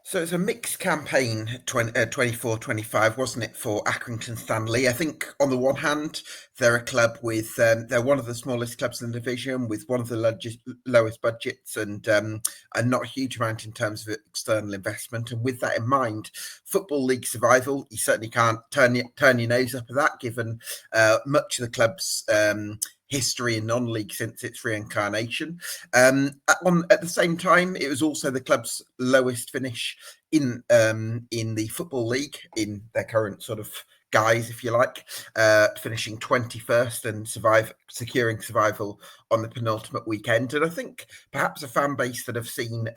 So it's a mixed campaign, 24-25, wasn't it, for Accrington Stanley? I think on the one hand, they're a club with, they're one of the smallest clubs in the division with one of the lowest budgets and not a huge amount in terms of external investment. And with that in mind, Football League survival, you certainly can't turn your nose up at that, given much of the club's history in non-league since its reincarnation. At the same time, it was also the club's lowest finish in the Football League in their current sort of guise, if you like, finishing 21st and securing survival on the penultimate weekend. And I think perhaps a fan base that have seen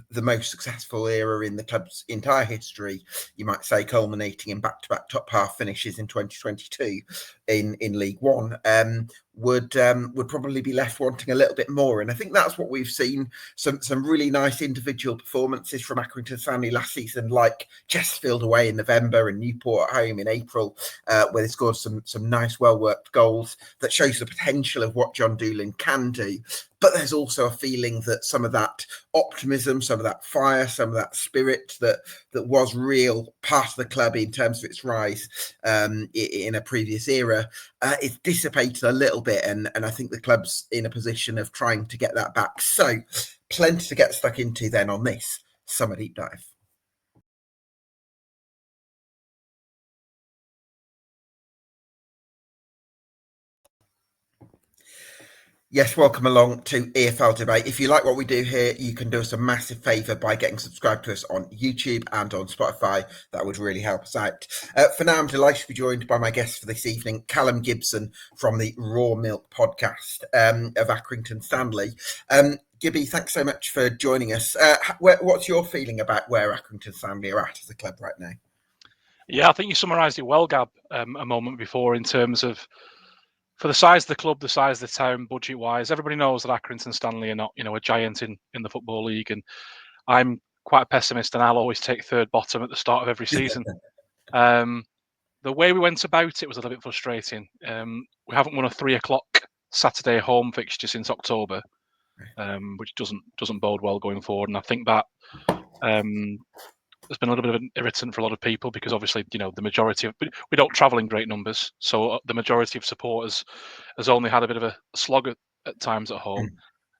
the most successful era in the club's entire history, you might say, culminating in back-to-back top half finishes in 2022 in League One, would probably be left wanting a little bit more. And I think that's what we've seen. Some really nice individual performances from Accrington Stanley last season, like Chesterfield away in November and Newport at home in April, where they scored some nice, well-worked goals that shows the potential of what John Doolan can do. But there's also a feeling that some of that optimism, some of that fire, some of that spirit that was real part of the club in terms of its rise in a previous era, it's dissipated a little bit. And I think the club's in a position of trying to get that back. So plenty to get stuck into then on this Summer Deep Dive. Yes, welcome along to EFL Debate. If you like what we do here, you can do us a massive favour by getting subscribed to us on YouTube and on Spotify. That would really help us out. For now, I'm delighted to be joined by my guest for this evening, Callum Gibson from the Raw Milk podcast of Accrington Stanley. Gibby, thanks so much for joining us. What's your feeling about where Accrington Stanley are at as a club right now? Yeah, I think you summarised it well, Gab, a moment before in terms of for the size of the club, the size of the town, budget-wise. Everybody knows that Accrington Stanley are not, a giant in the Football League, and I'm quite a pessimist, and I'll always take third bottom at the start of every season. The way we went about it was a little bit frustrating. We haven't won a 3:00 Saturday home fixture since October, which doesn't bode well going forward, and I think that there's been a little bit of an irritant for a lot of people because obviously, the majority of we don't travel in great numbers, so the majority of supporters has only had a bit of a slog at times at home.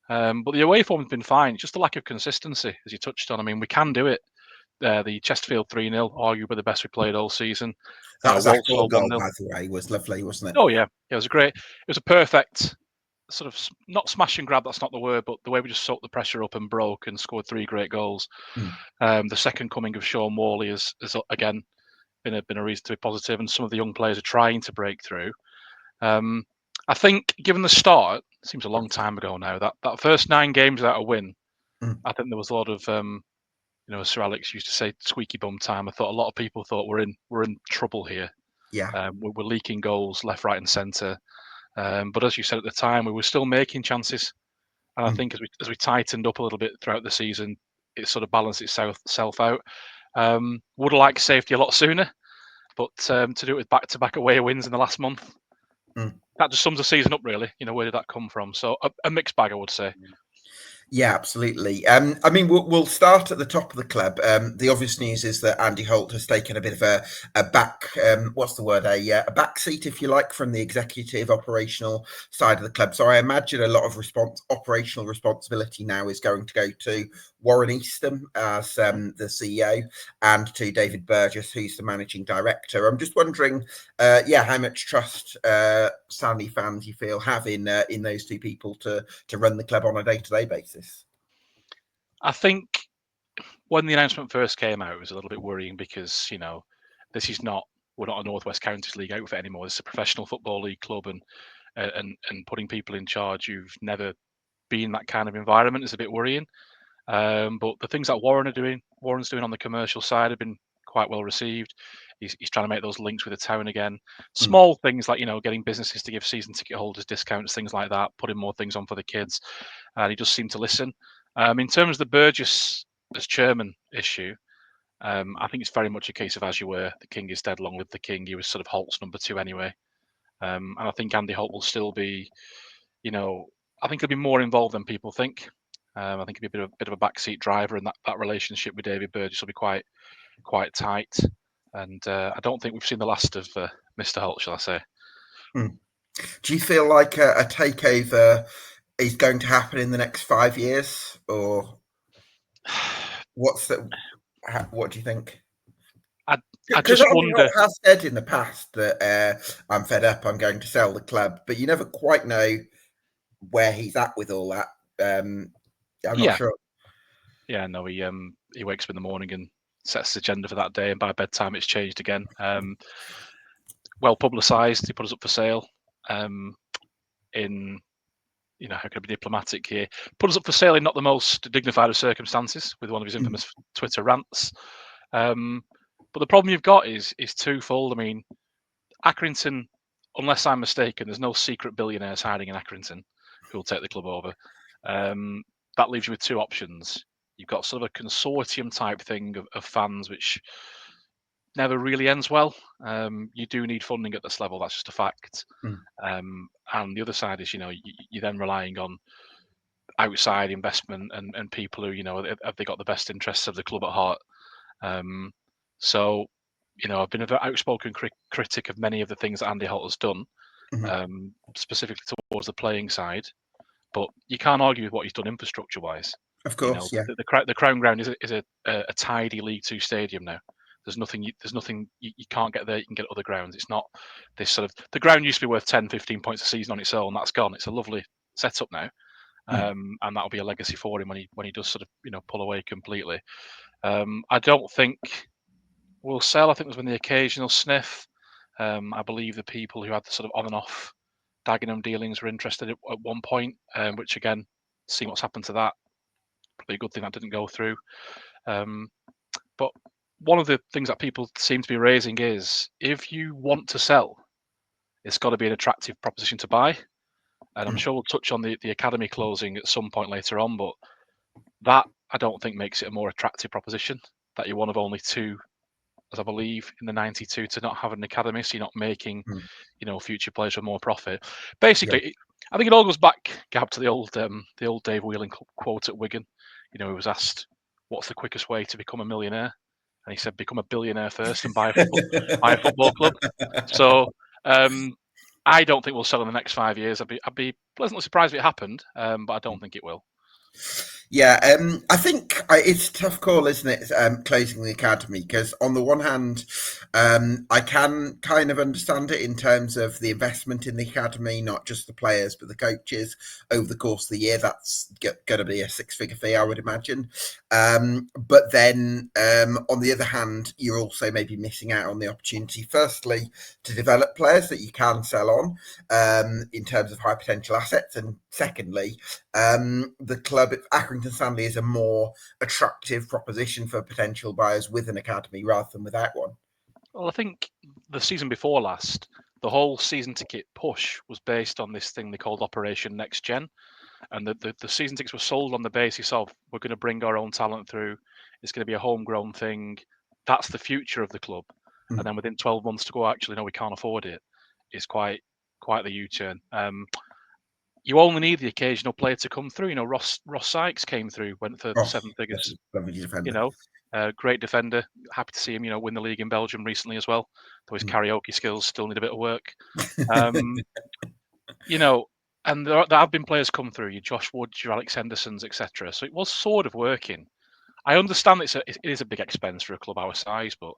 But the away form has been fine. It's just a lack of consistency, as you touched on. I mean, we can do it. The Chesterfield 3-0, arguably the best we played all season. That was that Walsall goal, 1-0. by the way, was lovely, wasn't it? Oh yeah, it was it was a perfect sort of not smash and grab. That's not the word, but the way we just soaked the pressure up and broke and scored 3 great goals. The second coming of Sean Morley has again been a reason to be positive, and some of the young players are trying to break through. I think, given the start, it seems a long time ago now, that first 9 games without a win, I think there was a lot of, as Sir Alex used to say, squeaky bum time. I thought a lot of people thought we're in trouble here. Yeah. We're leaking goals left, right, and centre. But as you said at the time, we were still making chances. And I think as we tightened up a little bit throughout the season, it sort of balanced itself out. Would have liked safety a lot sooner, but to do it with back-to-back away wins in the last month, that just sums the season up, really. Where did that come from? So a mixed bag, I would say. Yeah, absolutely. I mean, we'll start at the top of the club. The obvious news is that Andy Holt has taken a bit of a back, what's the word, a back seat, if you like, from the executive operational side of the club. So I imagine a lot of operational responsibility now is going to go to Warren Eastham as the CEO and to David Burgess, who's the managing director. I'm just wondering, how much trust Stanley fans you feel have in those two people to run the club on a day-to-day basis. I think when the announcement first came out, it was a little bit worrying because, this is we're not a North West Counties League outfit anymore. This is a professional football league club, and putting people in charge who've never been in that kind of environment is a bit worrying. But the things that Warren's doing on the commercial side have been quite well received. He's trying to make those links with the town again. Small things like, getting businesses to give season ticket holders discounts, things like that, putting more things on for the kids. And he just seemed to listen. In terms of the Burgess as chairman issue, I think it's very much a case of as you were, the king is dead, long live the king. He was sort of Holt's number 2 anyway. And I think Andy Holt will still be, I think he'll be more involved than people think. I think he'll be a bit of a backseat driver, and that relationship with David Burgess will be quite tight. And I don't think we've seen the last of Mr. Holt, shall I say? Do you feel like a takeover is going to happen in the next 5 years, or what do you think? I Because just Andy wonder. Holt has said in the past that I'm fed up, I'm going to sell the club, but you never quite know where he's at with all that. I'm not sure. Yeah, no, he wakes up in the morning and sets the agenda for that day, and by bedtime it's changed again. Well publicised, he put us up for sale. In how can I be diplomatic here? Put us up for sale in not the most dignified of circumstances with one of his infamous Twitter rants. But the problem you've got is twofold. I mean, Accrington, unless I'm mistaken, there's no secret billionaires hiding in Accrington who will take the club over. That leaves you with two options. You've got sort of a consortium type thing of fans, which never really ends well. You do need funding at this level. That's just a fact. And the other side is, you're then relying on outside investment and people who, have they got the best interests of the club at heart. So, I've been a very outspoken critic of many of the things that Andy Holt has done, specifically towards the playing side. But you can't argue with what he's done infrastructure-wise. Of course, yeah. The Crown Ground is a tidy League Two stadium now. There's nothing you can't get there. You can get at other grounds. It's not this sort of the ground used to be worth 10, 15 points a season on its own. That's gone. It's a lovely setup now, and that'll be a legacy for him when he does sort of pull away completely. I don't think we'll sell. I think there's been the occasional sniff. I believe the people who had the sort of on and off Dagenham dealings were interested at one point, which again, seeing what's happened to that, probably a good thing that didn't go through. But one of the things that people seem to be raising is if you want to sell, it's got to be an attractive proposition to buy. And I'm sure we'll touch on the academy closing at some point later on, but that I don't think makes it a more attractive proposition that you're one of only two, as I believe, in the 92 to not have an academy, so you're not making, future players for more profit. Basically, I think it all goes back, Gab, to the old Dave Whelan quote at Wigan. He was asked, "What's the quickest way to become a millionaire?" And he said, "Become a billionaire first and buy a football club." So I don't think we'll sell in the next 5 years. I'd be pleasantly surprised if it happened, but I don't think it will. Yeah, I think it's a tough call, isn't it? Closing the academy, because on the one hand, I can kind of understand it in terms of the investment in the academy, not just the players but the coaches over the course of the year. That's going to be a six-figure fee, I would imagine. But then, on the other hand, you're also maybe missing out on the opportunity, firstly, to develop players that you can sell on in terms of high potential assets, and secondly, the club at Accrington Stanley is a more attractive proposition for potential buyers with an academy rather than without one. Well, I think the season before last, the whole season ticket push was based on this thing they called Operation Next Gen. And the season tickets were sold on the basis of we're going to bring our own talent through. It's going to be a homegrown thing. That's the future of the club. And then within 12 months to go, actually, no, we can't afford it. It's quite the U-turn. You only need the occasional player to come through. Ross Sykes came through, went for 7 figures. Lovely defender. Great defender. Happy to see him, win the league in Belgium recently as well. Though his karaoke skills still need a bit of work. And there have been players come through, your Josh Woods, your Alex Hendersons, etc. So it was sort of working. I understand it is a big expense for a club our size, but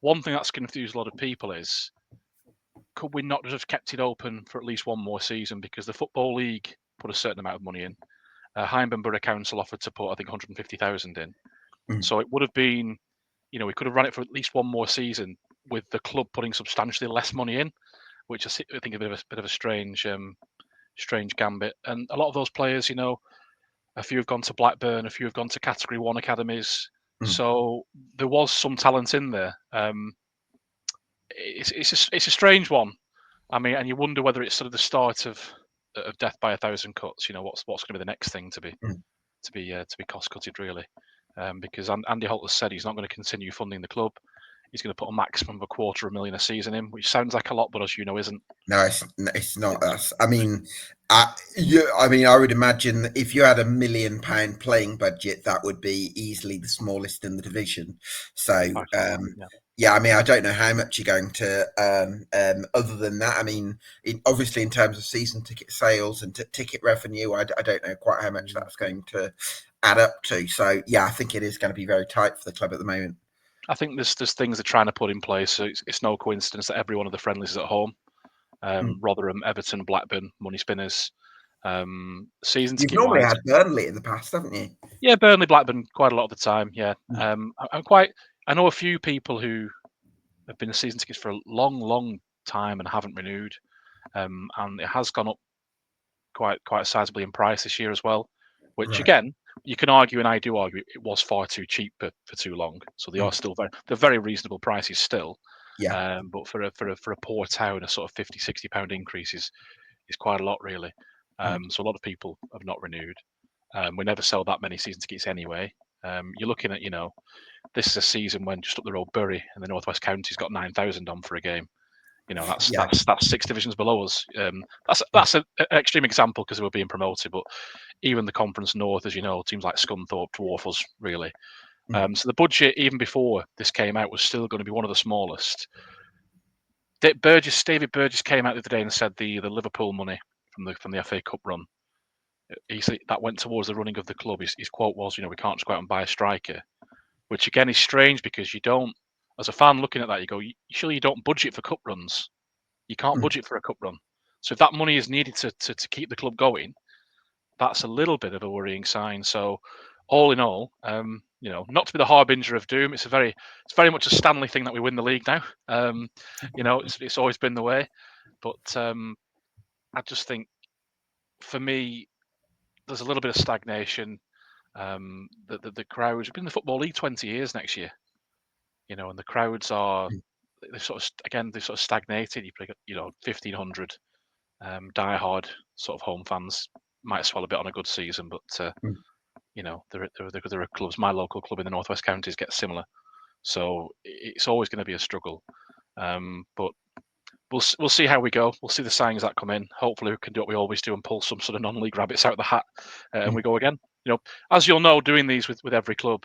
one thing that's confused a lot of people is, could we not just have kept it open for at least one more season? Because the Football League put a certain amount of money in. Hyndburn Borough Council offered to put, I think, 150,000 in. So it would have been, we could have run it for at least one more season with the club putting substantially less money in, which I think is a bit of a strange gambit. And a lot of those players, a few have gone to Blackburn, a few have gone to Category 1 academies. So there was some talent in there. It's a strange one. I mean, and you wonder whether it's sort of the start of death by a thousand cuts. What's going to be the next thing to be cost cutted, really, because Andy Holt has said he's not going to continue funding the club. he's going to put a maximum of £250,000 a season in, which sounds like a lot, but as you know, isn't. No, it's not us. I mean, I would imagine that if you had £1 million playing budget, that would be easily the smallest in the division. So, By far, yeah. yeah, I mean, I don't know how much you're going to other than that. I mean, obviously, in terms of season ticket sales and ticket revenue, I don't know quite how much that's going to add up to. So, yeah, I think it is going to be very tight for the club at the moment. I think there's things they're trying to put in place. So it's no coincidence that every one of the friendlies is at home. Rotherham, Everton, Blackburn, Money Spinners. Season You've ticket normally wise, had Burnley in the past, haven't you? yeah, Burnley, Blackburn, quite a lot of the time. Yeah, I know a few people who have been season tickets for a long time and haven't renewed, and it has gone up quite sizably in price this year as well. Which Right. again, you can argue, and I do argue, it was far too cheap for too long. So they are still very reasonable prices still. Yeah. But for a poor town, a sort of £50-60 increase is quite a lot, really. So a lot of people have not renewed. We never sell that many season tickets anyway. You're looking at, this is a season when just up the road, Bury and the Northwest Counties got 9,000 on for a game. That's 6 divisions below us. That's an extreme example because they were being promoted, but even the Conference North, as you know, teams like Scunthorpe dwarf us really. So the budget, even before this came out, was still going to be one of the smallest. David Burgess came out the other day and said the Liverpool money from the FA Cup run, he said that went towards the running of the club. His quote was, we can't just go out and buy a striker, which again is strange because you don't, as a fan looking at that, you go, surely you don't budget for cup runs. You can't budget for a cup run. So if that money is needed to keep the club going, that's a little bit of a worrying sign. So all in all, not to be the harbinger of doom, it's very much a Stanley thing that we win the league now. It's always been the way, but I just think for me, there's a little bit of stagnation. The crowds have been in the Football League 20 years next year, and the crowds are they've sort of stagnated. You pick 1,500 die-hard sort of home fans might swell a bit on a good season, but there are clubs. My local club in the Northwest Counties gets similar, so it's always going to be a struggle. But we'll see how we go. We'll see the signings that come in. Hopefully, we can do what we always do and pull some sort of non-league rabbits out of the hat, and we go again. As you'll know, doing these with every club,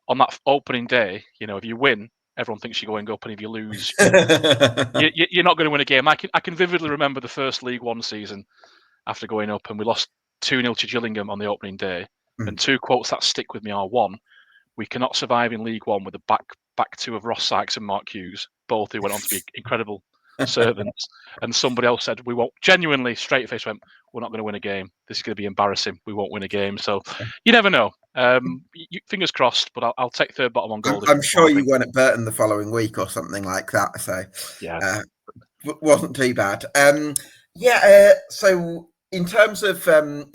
on that opening day, if you win, everyone thinks you're going up, and if you lose, you're not going to win a game. I can vividly remember the first League One season after going up, and we lost 2-0 to Gillingham on the opening day. And 2 quotes that stick with me are: 1, we cannot survive in League One with the back two of Ross Sykes and Mark Hughes, both who went on to be incredible servants. And somebody else said, we won't, genuinely straight face went, we're not going to win a game. This is going to be embarrassing. We won't win a game. So you never know. Fingers crossed, but I'll take third bottom on goal. I'm sure you won at Burton the following week or something like that. So yeah, wasn't too bad. So in terms of John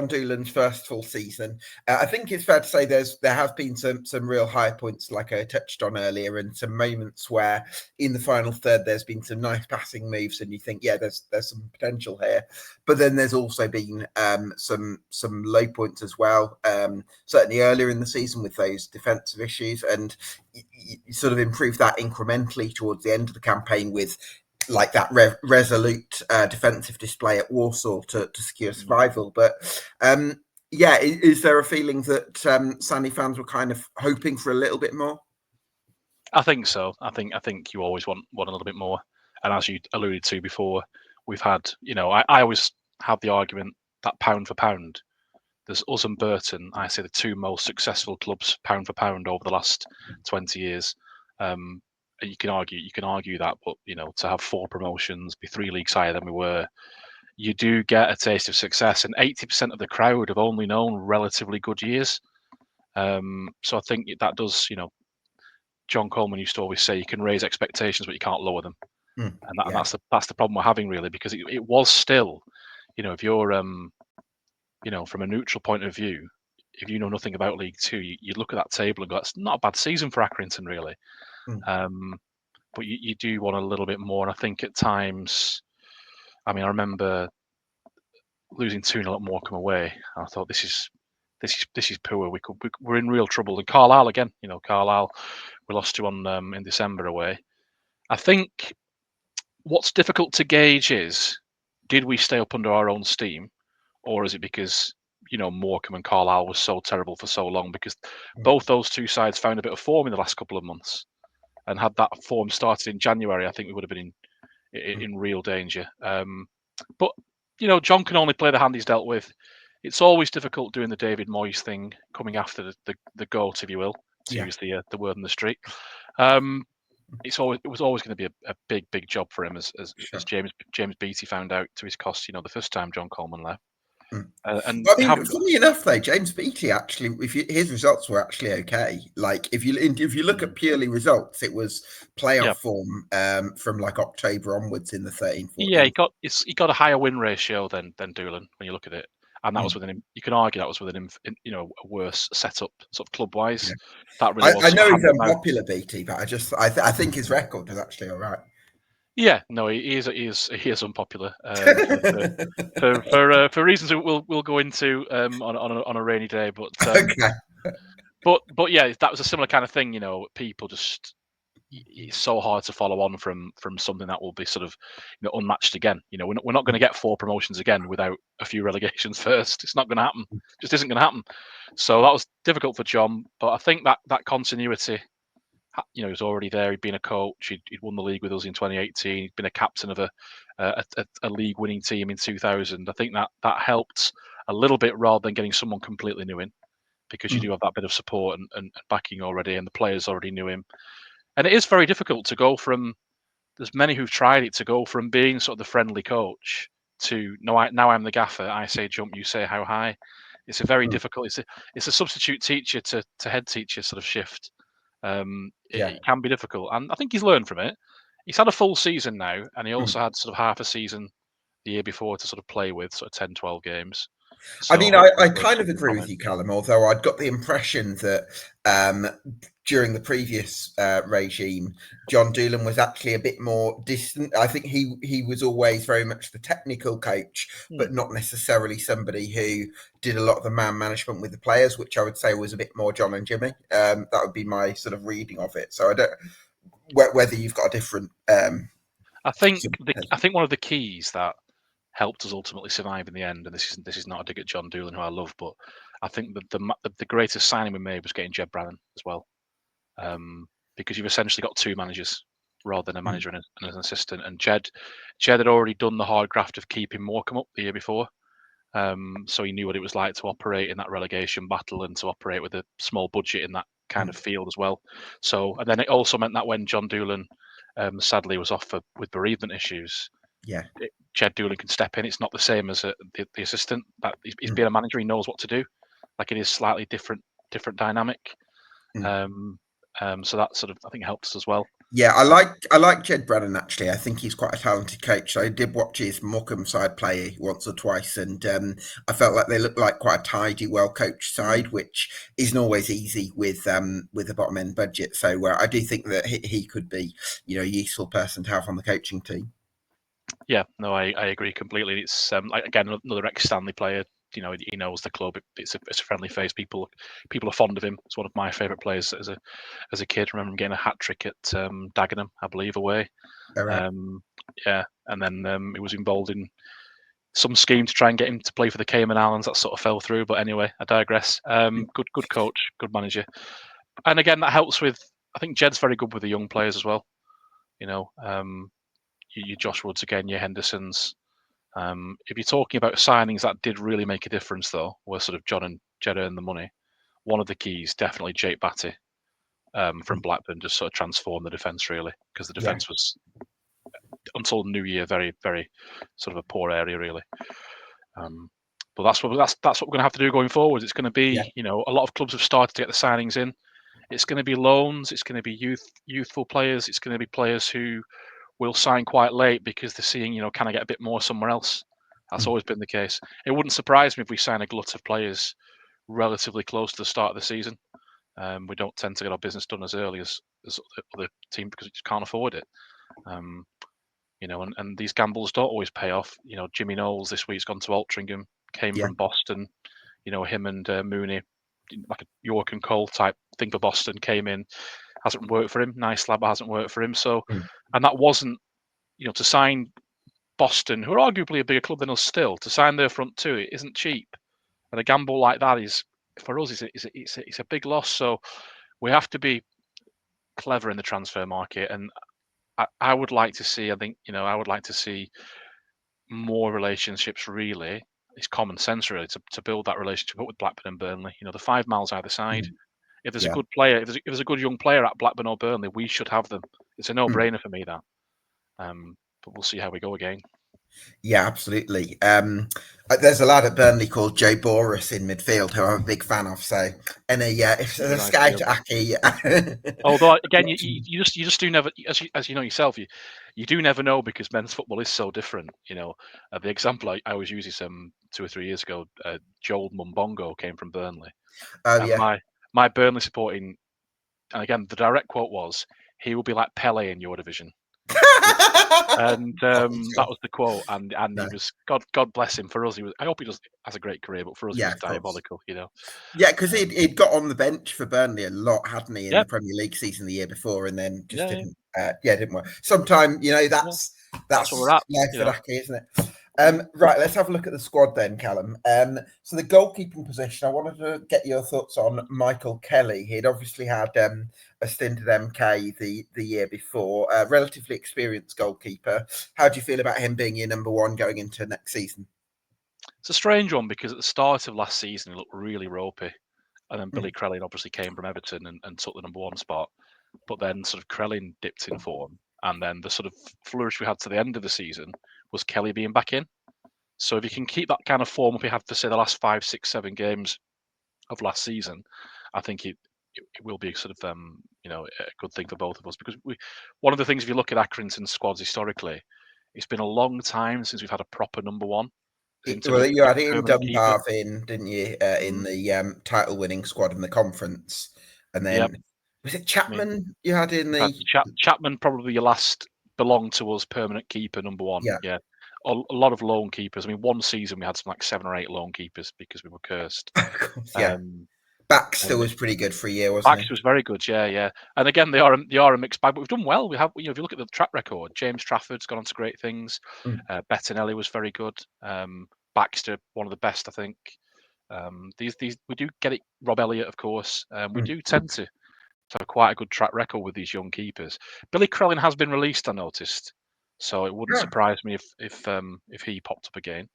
Doolan's first full season, I think it's fair to say there have been some real high points, like I touched on earlier, and some moments where in the final third there's been some nice passing moves, and you think, yeah, there's some potential here. But then there's also been some low points as well. Certainly earlier in the season with those defensive issues, and you sort of improved that incrementally towards the end of the campaign with like that resolute defensive display at Warsaw to secure survival. But is there a feeling that Sandy fans were kind of hoping for a little bit more? I think so. I think you always want a little bit more. And as you alluded to before, we've had, I always have the argument that pound for pound, there's us and Burton, I say the 2 most successful clubs pound for pound over the last 20 years. You can argue that, but to have 4 promotions, be 3 leagues higher than we were, you do get a taste of success. And 80% of the crowd have only known relatively good years. So I think that does, John Coleman used to always say, you can raise expectations, but you can't lower them. And that's the problem we're having, really, because it was still, if you're, from a neutral point of view, if you know nothing about League Two, you look at that table and go, that's not a bad season for Accrington, really. But you do want a little bit more. And I think at times, I remember losing 2-0 at Morecambe away. I thought, this is poor. We're in real trouble. And Carlisle again, Carlisle, we lost to on in December away. I think what's difficult to gauge is, did we stay up under our own steam, or is it because Morecambe and Carlisle was so terrible for so long? Because both those two sides found a bit of form in the last couple of months, and had that form started in January, I think we would have been in real danger. But John can only play the hand he's dealt with. It's always difficult doing the David Moyes thing, coming after the goat, if you will, to use the word on the street. It was always going to be a big job for him, as James Beattie found out to his cost. The first time John Coleman left. And I mean, funny enough, though, James Beattie actually, his results were actually okay. Like if you look at purely results, it was playoff form from like October onwards in the 13-14. Yeah, he got a higher win ratio than Doolan when you look at it, and that was within him. You can argue that was within him, a worse setup, sort of club wise. Yeah. That really was. I know he's unpopular, Beattie, but I think his record was actually all right. Yeah, no, he is unpopular for reasons that we'll go into on a rainy day. But okay. But yeah, that was a similar kind of thing. People just, it's so hard to follow on from something that will be sort of unmatched again. We're not going to get 4 promotions again without a few relegations first. It's not going to happen. Just isn't going to happen. So that was difficult for John, but I think that continuity. He was already there. He'd been a coach. He'd won the league with us in 2018. He'd been a captain of a league-winning team in 2000. I think that helped a little bit rather than getting someone completely new in, because you do have that bit of support and backing already, and the players already knew him. And it is very difficult to go from. There's many who've tried it, to go from being sort of the friendly coach to now I'm the gaffer. I say jump, you say how high. It's a very difficult. It's a substitute teacher to head teacher sort of shift. It can be difficult, and I think he's learned from it. He's had a full season now, and he also had sort of half a season the year before to sort of play with, sort of 10, 12 games. So I mean, I kind of agree with you, Callum, although I'd got the impression that during the previous regime, John Doolan was actually a bit more distant. I think he was always very much the technical coach, but not necessarily somebody who did a lot of the man management with the players, which I would say was a bit more John and Jimmy. That would be my sort of reading of it. So I don't whether you've got a different. I think one of the keys that helped us ultimately survive in the end, and this is not a dig at John Doolan, who I love, but I think the greatest signing we made was getting Jed Brannan as well, because you've essentially got 2 managers rather than a manager and an assistant. And Jed had already done the hard graft of keeping Morecambe up the year before, so he knew what it was like to operate in that relegation battle and to operate with a small budget in that kind of field as well. So, and then it also meant that when John Doolan sadly was off with bereavement issues, Jed Doolan can step in. It's not the same as the assistant. That he's been a manager, he knows what to do. Like, it is slightly different dynamic. So that sort of, I think, helps us as well. Yeah, I like Jed Brannan, actually. I think he's quite a talented coach. I did watch his Morecambe side play once or twice, and I felt like they looked like quite a tidy, well-coached side, which isn't always easy with a bottom-end budget. So I do think that he could be, a useful person to have on the coaching team. Yeah, no, I agree completely. It's again, another ex-Stanley player. He knows the club. It's a friendly face. People are fond of him. It's one of my favourite players as a kid. I remember him getting a hat trick at Dagenham, I believe, away. All right. Yeah, and then he was involved in some scheme to try and get him to play for the Cayman Islands. That sort of fell through. But anyway, I digress. Good coach, good manager, and again, that helps with. I think Jed's very good with the young players as well. Your Josh Woods again, your Hendersons. If you're talking about signings that did really make a difference, though, where sort of John and Jed earned the money, one of the keys, definitely Jake Batty from Blackburn, just sort of transformed the defence, really, because the defence was, until New Year, very, very sort of a poor area, really. But that's what we're going to have to do going forward. It's going to be, a lot of clubs have started to get the signings in. It's going to be loans. It's going to be youthful players. It's going to be players who will sign quite late because they're seeing, can I get a bit more somewhere else? That's always been the case. It wouldn't surprise me if we sign a glut of players relatively close to the start of the season. We don't tend to get our business done as early as other team because we just can't afford it. And these gambles don't always pay off. Jimmy Knowles this week's gone to Altrincham, came from Boston. Him and Mooney, like a York and Cole type thing for Boston, came in. hasn't worked for him. Nice Slabber hasn't worked for him. So, Mm. and that wasn't, to sign Boston, who are arguably a bigger club than us still, to sign their front two, it isn't cheap. And a gamble like that is, for us, it's a big loss. So we have to be clever in the transfer market. And I would like to see, I would like to see more relationships really. It's common sense really to build that relationship up with Blackburn and Burnley. The 5 miles either side. Mm. If there's a Yeah. good player, if there's a good young player at Blackburn or Burnley, we should have them. It's a Mm. no-brainer for me that. But we'll see how we go again. Yeah, absolutely. There's a lad at Burnley called Joe Boris in midfield who I'm a big fan of. So, if there's a Nice scout deal. at Aki, Although again, you just do never, as you know yourself, you do never know because men's football is so different. The example I always use is 2 or 3 years ago, Joel Mumbongo came from Burnley, oh and yeah, my Burnley supporting, and again the direct quote was, "He will be like Pele in your division." And that was the quote, and no. he was God bless him. For us, he was. I hope he has a great career, but for us, he Yeah, was of course. diabolical. Yeah, because Um, he'd got on the bench for Burnley a lot, hadn't he, in yeah, the Premier League season the year before, and then just yeah, didn't. Didn't work. Sometime, yeah. That's where that's we're at. life at Aki, isn't it? Yeah. Right, let's have a look at the squad then, Callum. So the goalkeeping position, I wanted to get your thoughts on Michael Kelly. He'd obviously had a stint at MK the year before, a relatively experienced goalkeeper. How do you feel about him being your number one going into next season? It's a strange one because at the start of last season, he looked really ropey. And then Billy Mm. Crellin obviously came from Everton and took the number one spot. But then sort of Crellin dipped in form. And then the sort of flourish we had to the end of the season was Kelly being back in. So if you can keep that kind of form up you had for, say, the last 5, 6, 7 games of last season, I think it will be sort of, a good thing for both of us. Because one of the things, if you look at Accrington squads historically, it's been a long time since we've had a proper number one. In terms Well, of you had Ian permanent keeper. Dunbar in, didn't you, in Mm, the title-winning squad in the conference, and yeah, then was it I mean, Chapman you had in we've had the Chapman, probably your last belonged to us permanent keeper, number one. yeah, Yeah, a lot of loan keepers. I mean, one season we had some like 7 or 8 loan keepers because we were cursed. of course, yeah. Um, Baxter and was pretty good for a year, wasn't he? Baxter was very good. Yeah, yeah. And again, they are a mixed bag, but we've done well. We have, if you look at the track record, James Trafford's gone on to great things. Mm. Bettinelli was very good. Baxter, one of the best, I think. These we do get it. Rob Elliott, of course. We Mm. do tend to have quite a good track record with these young keepers. Billy Crellin has been released, I noticed, so it wouldn't Yeah. surprise me if he popped up again.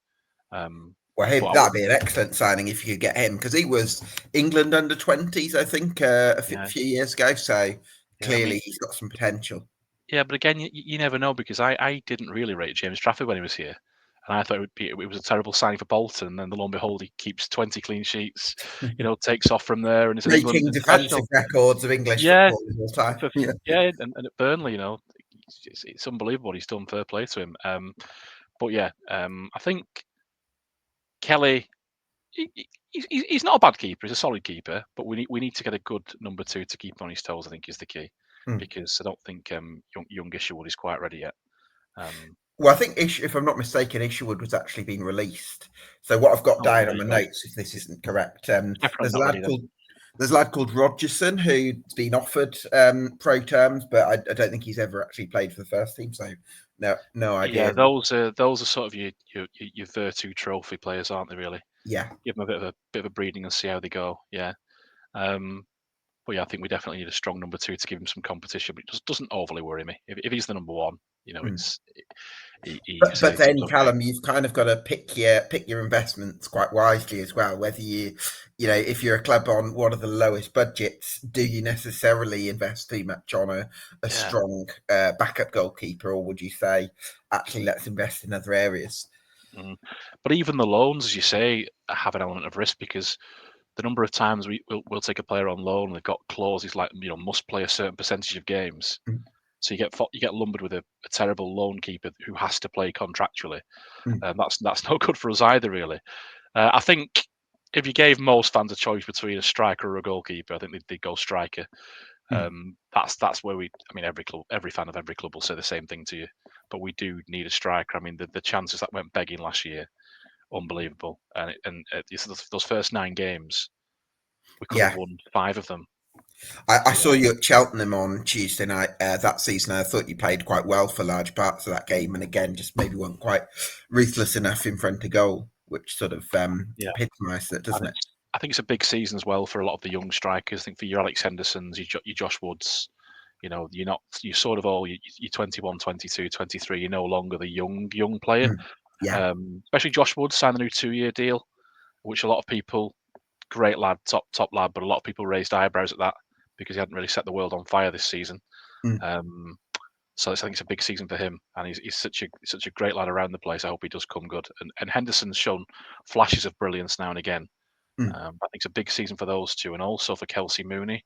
Well, But I that'd wouldn't. be an excellent signing if you could get him because he was England under 20s, I think, Yeah, few years ago. So yeah. I mean, clearly he's got some potential. yeah, but again, you never know because I didn't really rate James Trafford when he was here, and I thought it was a terrible signing for Bolton. And then, lo and behold, he keeps 20 clean sheets. Takes off from there and is an England Breaking defensive international. records of English Yeah, football all the time. for, Yeah. yeah, and at Burnley, it's unbelievable what he's done. Fair play to him. But yeah, I think Kelly, he's not a bad keeper. He's a solid keeper, but we need to get a good number two to keep him on his toes. I think is the key, Mm. because I don't think young Isherwood is quite ready yet. Well, I think if I'm not mistaken, Isherwood was actually being released. So what I've got Oh, well, down there on you my go. notes, if this isn't correct, Definitely there's a not lad ready then. called Rogerson who's been offered pro terms, but I don't think he's ever actually played for the first team. So no Yeah, idea. those are sort of your Virtu trophy players, aren't they? Really, Yeah, give them a bit of a breeding and see how they go. Yeah. Um, but yeah, I think we definitely need a strong number two to give him some competition. But it just doesn't overly worry me if he's the number one. mm. He But saves us then okay. Callum, you've kind of got to pick your investments quite wisely as well. Whether if you're a club on one of the lowest budgets, do you necessarily invest too much on a Yeah. strong backup goalkeeper, or would you say actually let's invest in other areas? Mm. But even the loans, as you say, have an element of risk because the number of times we'll take a player on loan and they've got clauses like must play a certain percentage of games. Mm. So you get lumbered with a terrible loan keeper who has to play contractually. Mm. That's no good for us either, really. I think if you gave most fans a choice between a striker or a goalkeeper, I think they'd go striker. Mm. That's where I mean, every fan of every club will say the same thing to you. But we do need a striker. I mean, the chances that went begging last year, unbelievable. And those first 9 games, we could have Yeah, won 5 of them. I Yeah, saw you at Cheltenham on Tuesday night that season. I thought you played quite well for large parts of that game, and again, just maybe weren't quite ruthless enough in front of goal, which sort of yeah, epitomised it, doesn't and it? I think it's a big season as well for a lot of the young strikers. I think for your Alex Hendersons, your Josh Woods, you're sort of all you're 21, 22, 23. You're no longer the young player. Mm. Yeah. Especially Josh Woods signed a new 2-year deal, which a lot of people, great lad, top lad, but a lot of people raised eyebrows at that because he hadn't really set the world on fire this season. Mm. Um, so I think it's a big season for him, and he's such a great lad around the place. I hope he does come good. And Henderson's shown flashes of brilliance now and again. Mm. I think it's a big season for those two, and also for Kelsey Mooney,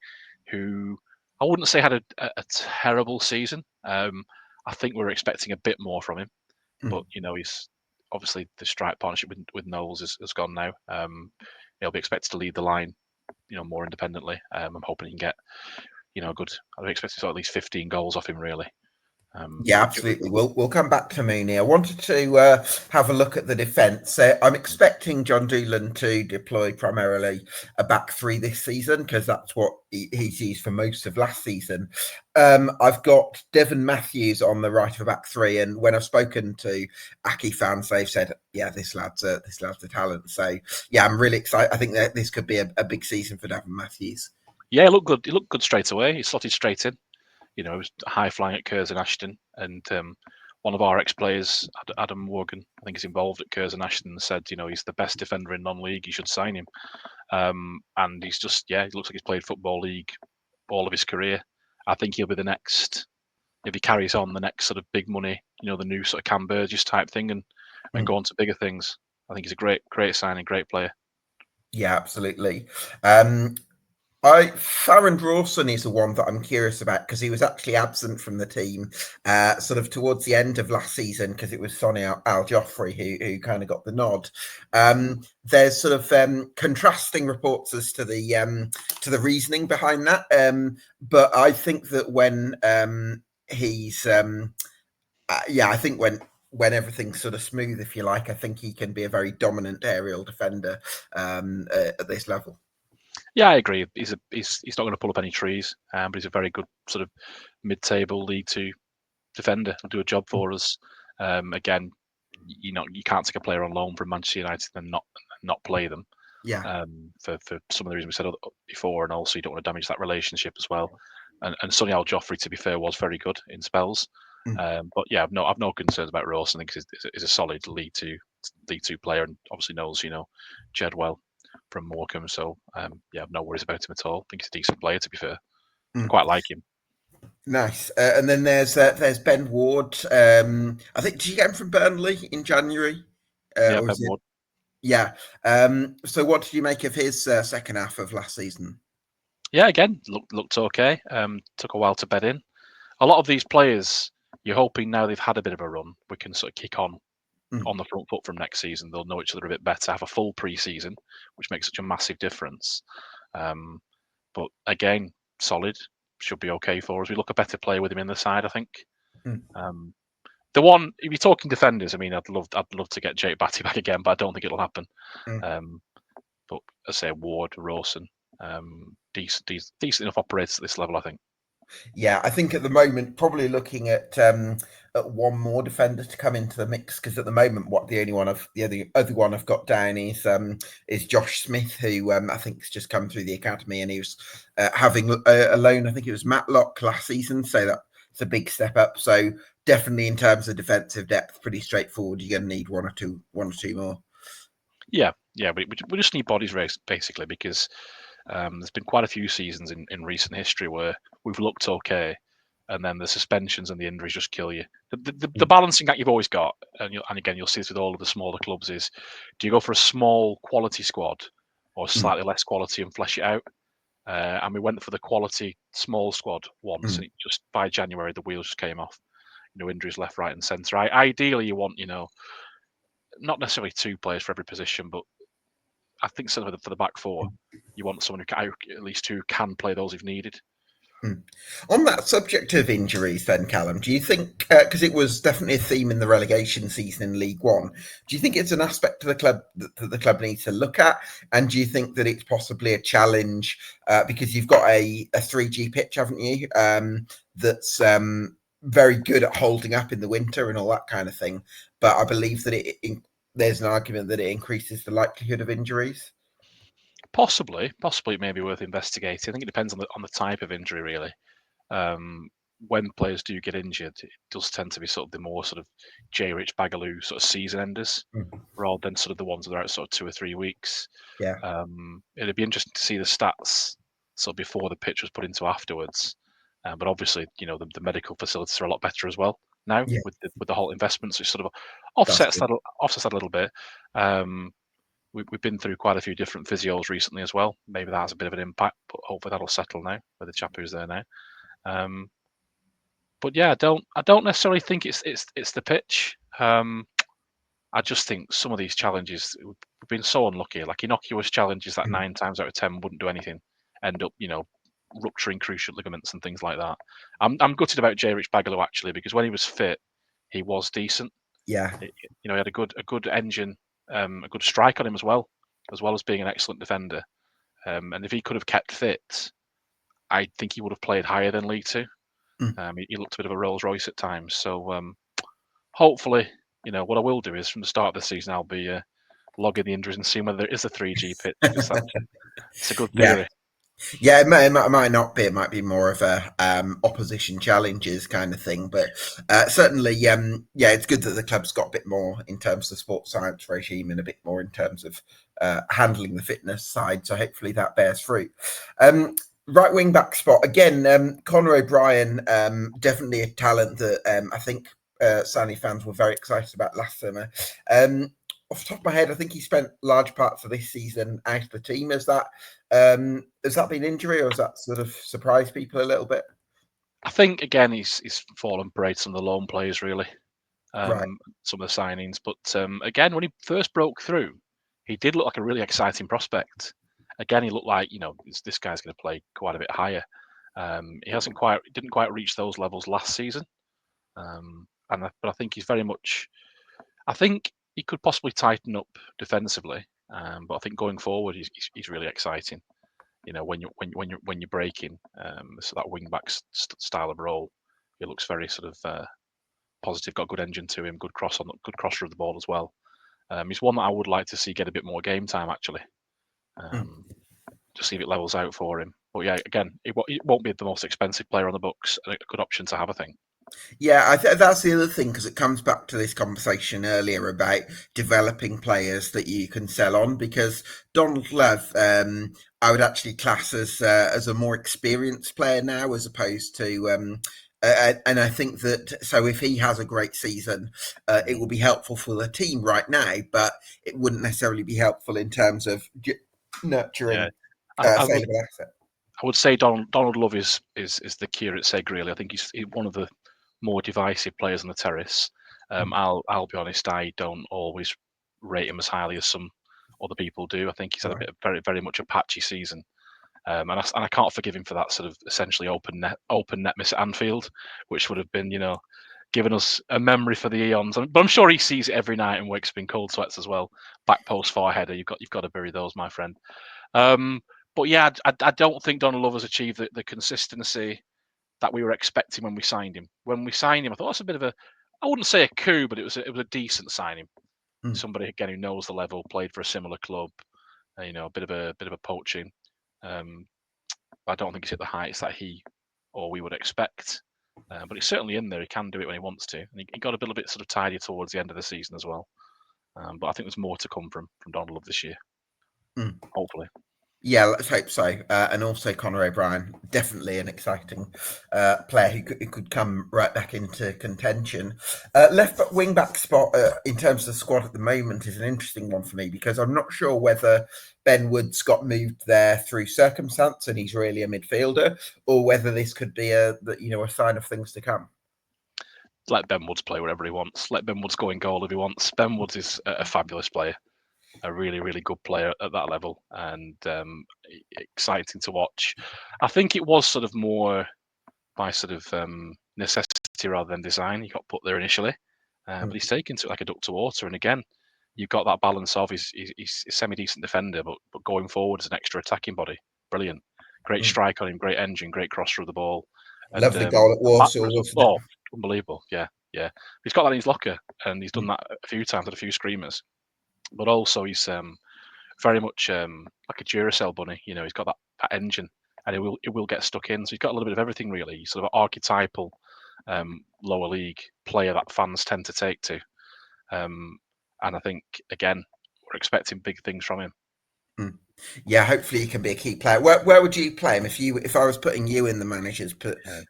who I wouldn't say had a terrible season. I think we were expecting a bit more from him, but Mm. he's obviously the strike partnership with Knowles has gone now. He'll be expected to lead the line, more independently. I'm hoping he can get, good. I'd expect to get at least 15 goals off him, really. Yeah, absolutely. We'll come back to Mooney. I wanted to have a look at the defence. I'm expecting John Doolan to deploy primarily a back three this season because that's what he's used for most of last season. I've got Devon Matthews on the right of a back three, and when I've spoken to Aki fans, they've said, "Yeah, this lad's a talent." So yeah, I'm really excited. I think that this could be a big season for Devon Matthews. Yeah, he looked good. He looked good straight away. He slotted straight in. He was high flying at Curzon Ashton, and one of our ex players, Adam Morgan, I think is involved at Curzon Ashton, said he's the best defender in non-league. You should sign him. And he's just he looks like he's played football league all of his career. I think he'll be the next, if he carries on, the next sort of big money, the new sort of Cam Burgess type thing, and Mm. go on to bigger things. I think he's a great signing, great player. Yeah, absolutely. Farron Rawson is the one that I'm curious about because he was actually absent from the team sort of towards the end of last season because it was Sonny Al Joffrey who kind of got the nod. There's sort of contrasting reports as to the reasoning behind that, but I think that when he's I think when everything's sort of smooth, if you like, I think he can be a very dominant aerial defender at this level. Yeah, I agree. He's not going to pull up any trees, but he's a very good sort of mid-table League Two defender. He'll do a job for us. Again, you can't take a player on loan from Manchester United and not play them. Yeah. For some of the reasons we said before, and also you don't want to damage that relationship as well. And Sonny Al Joffrey, to be fair, was very good in spells. But yeah, I've no concerns about Ross. I think he's a solid League Two player, and obviously knows Jed well from Morecambe. So yeah, I've no worries about him at all. I think he's a decent player, to be fair. I Mm. quite like him. Nice. And then there's Ben Ward. I think did you get him from Burnley in January? Yeah, Or Ben is it? Ward. Yeah. So what did you make of his second half of last season? Yeah, again, looked okay. Took a while to bed in. A lot of these players, you're hoping now they've had a bit of a run, we can sort of kick on Mm. the front foot from next season. They'll know each other a bit better, have a full pre-season, which makes such a massive difference. Um, but again, solid, should be okay for us. We look a better player with him in the side, I think. Mm. Um, the one, if you're talking defenders, I mean, I'd love to get Jake Batty back again, but I don't think it'll happen. Mm. But I say Ward, Rawson, decent enough operators at this level, I think. Yeah, I think at the moment probably looking at one more defender to come into the mix because at the moment what the other one I've got down is Josh Smith who I think has just come through the academy and he was having a loan. I think it was Matlock last season, so that's a big step up. So definitely in terms of defensive depth, pretty straightforward. You're going to need one or two more. Yeah, we just need bodies race basically because there's been quite a few seasons in recent history where we've looked okay, and then the suspensions and the injuries just kill you. The balancing act you've always got, and again you'll see this with all of the smaller clubs, is do you go for a small quality squad or slightly less quality and flesh it out? And we went for the quality small squad once, and it just by January the wheels just came off. Injuries left, right, and centre. Ideally, you want not necessarily two players for every position, but I think certainly for the back four, you want someone at least who can play those if needed. Mm. On that subject of injuries, then, Callum, do you think, because it was definitely a theme in the relegation season in League One, do you think it's an aspect of the club that the club needs to look at? And do you think that it's possibly a challenge because you've got a 3G pitch, haven't you? That's very good at holding up in the winter and all that kind of thing. But I believe that there's an argument that it increases the likelihood of injuries. Possibly it may be worth investigating. I think it depends on the type of injury, really. Um, when players do get injured, it does tend to be sort of the more sort of J-Rich Bagaloo sort of season enders, Mm. rather than sort of the ones that are out sort of 2 or 3 weeks. Yeah. It'd be interesting to see the stats sort of before the pitch was put into afterwards. But obviously, the medical facilities are a lot better as well now Yeah. with the whole investments, which sort of That's offsets good. that a little bit. Um, we've been through quite a few different physios recently as well. Maybe that has a bit of an impact, but hopefully that'll settle now with the chap who's there now. Um, but yeah, I don't necessarily think it's the pitch. I just think some of these challenges we've been so unlucky. Like innocuous challenges that Mm. 9 times out of 10 wouldn't do anything, end up rupturing cruciate ligaments and things like that. I'm gutted about J. Rich Bagaloo actually because when he was fit, he was decent. Yeah. He had a good engine, a good strike on him as well as being an excellent defender. And if he could have kept fit, I think he would have played higher than League Two. Mm. He looked a bit of a Rolls Royce at times. So hopefully, what I will do is from the start of the season, I'll be logging the injuries and seeing whether there is a 3G pitch because it's a good Yeah. theory. Yeah, it might not be. It might be more of a opposition challenges kind of thing. But certainly, yeah, it's good that the club's got a bit more in terms of sports science regime and a bit more in terms of handling the fitness side. So hopefully that bears fruit. Right wing back spot again. Conor O'Brien, definitely a talent that I think Stanley fans were very excited about last summer. Off the top of my head, I think he spent large parts of this season out of the team. Has that been injury, or has that sort of surprised people a little bit? I think again he's fallen prey to some of the lone players really, Right. some of the signings. But again, when he first broke through, he did look like a really exciting prospect. Again, he looked like this guy's going to play quite a bit higher. He didn't quite reach those levels last season. But I think he's very much. I think he could possibly tighten up defensively. But I think going forward, he's really exciting. When you're breaking, so that wing back style of role, he looks very sort of positive. Got good engine to him, good crosser of the ball as well. He's one that I would like to see get a bit more game time actually. Mm. Just see if it levels out for him. But yeah, again, it won't be the most expensive player on the books. A good option to have, I think. Yeah, that's the other thing because it comes back to this conversation earlier about developing players that you can sell on. Because Donald Love, I would actually class as a more experienced player now, as opposed to. And I think that so if he has a great season, it will be helpful for the team right now, but it wouldn't necessarily be helpful in terms of Yeah, nurturing I would saleable asset. I would say Donald Love is the cure at Seg really. I think he's one of the more divisive players on the terrace. Mm. I'll be honest, I don't always rate him as highly as some other people do. I think he's had a Right. bit of very much a patchy season. And I can't forgive him for that sort of essentially open net miss at Anfield, which would have been, given us a memory for the eons. But I'm sure he sees it every night and wakes up in cold sweats as well. Back post far header, you've got to bury those, my friend. Um, but yeah, I don't think Donald Love has achieved the consistency that we were expecting when we signed him. When we signed him, I thought that's a bit of a, I wouldn't say a coup, but it was a decent signing. Mm. Somebody again who knows the level, played for a similar club, a bit of a poaching. Um, I don't think he's at the heights that he or we would expect. But he's certainly in there. He can do it when he wants to, and he got a little bit sort of tidy towards the end of the season as well. But I think there's more to come from Donald Love this year, Mm. hopefully. Yeah, let's hope so. And also Conor O'Brien, definitely an exciting player who could come right back into contention. Wing back spot in terms of the squad at the moment is an interesting one for me because I'm not sure whether Ben Woods got moved there through circumstance and he's really a midfielder, or whether this could be a sign of things to come. Let Ben Woods play wherever he wants. Let Ben Woods go in goal if he wants. Ben Woods is a fabulous player, a really, really good player at that level, and exciting to watch. I think it was sort of more sort of necessity rather than design. He got put there initially, but he's taken to it like a duck to water. And again, you've got that balance of he's a semi-decent defender, but going forward as an extra attacking body. Brilliant. Great strike on him, great engine, great cross through the ball. And Lovely goal at Warsaw, wasn't it? Oh, unbelievable. Yeah. He's got that in his locker, and he's done that a few times at a few screamers. But also he's very much like a Duracell bunny. He's got that engine, and it will get stuck in. So he's got a little bit of everything, really. He's sort of an archetypal lower league player that fans tend to take to. And I think, again, we're expecting big things from him. Yeah, hopefully he can be a key player. Where would you play him if I was putting you in the manager's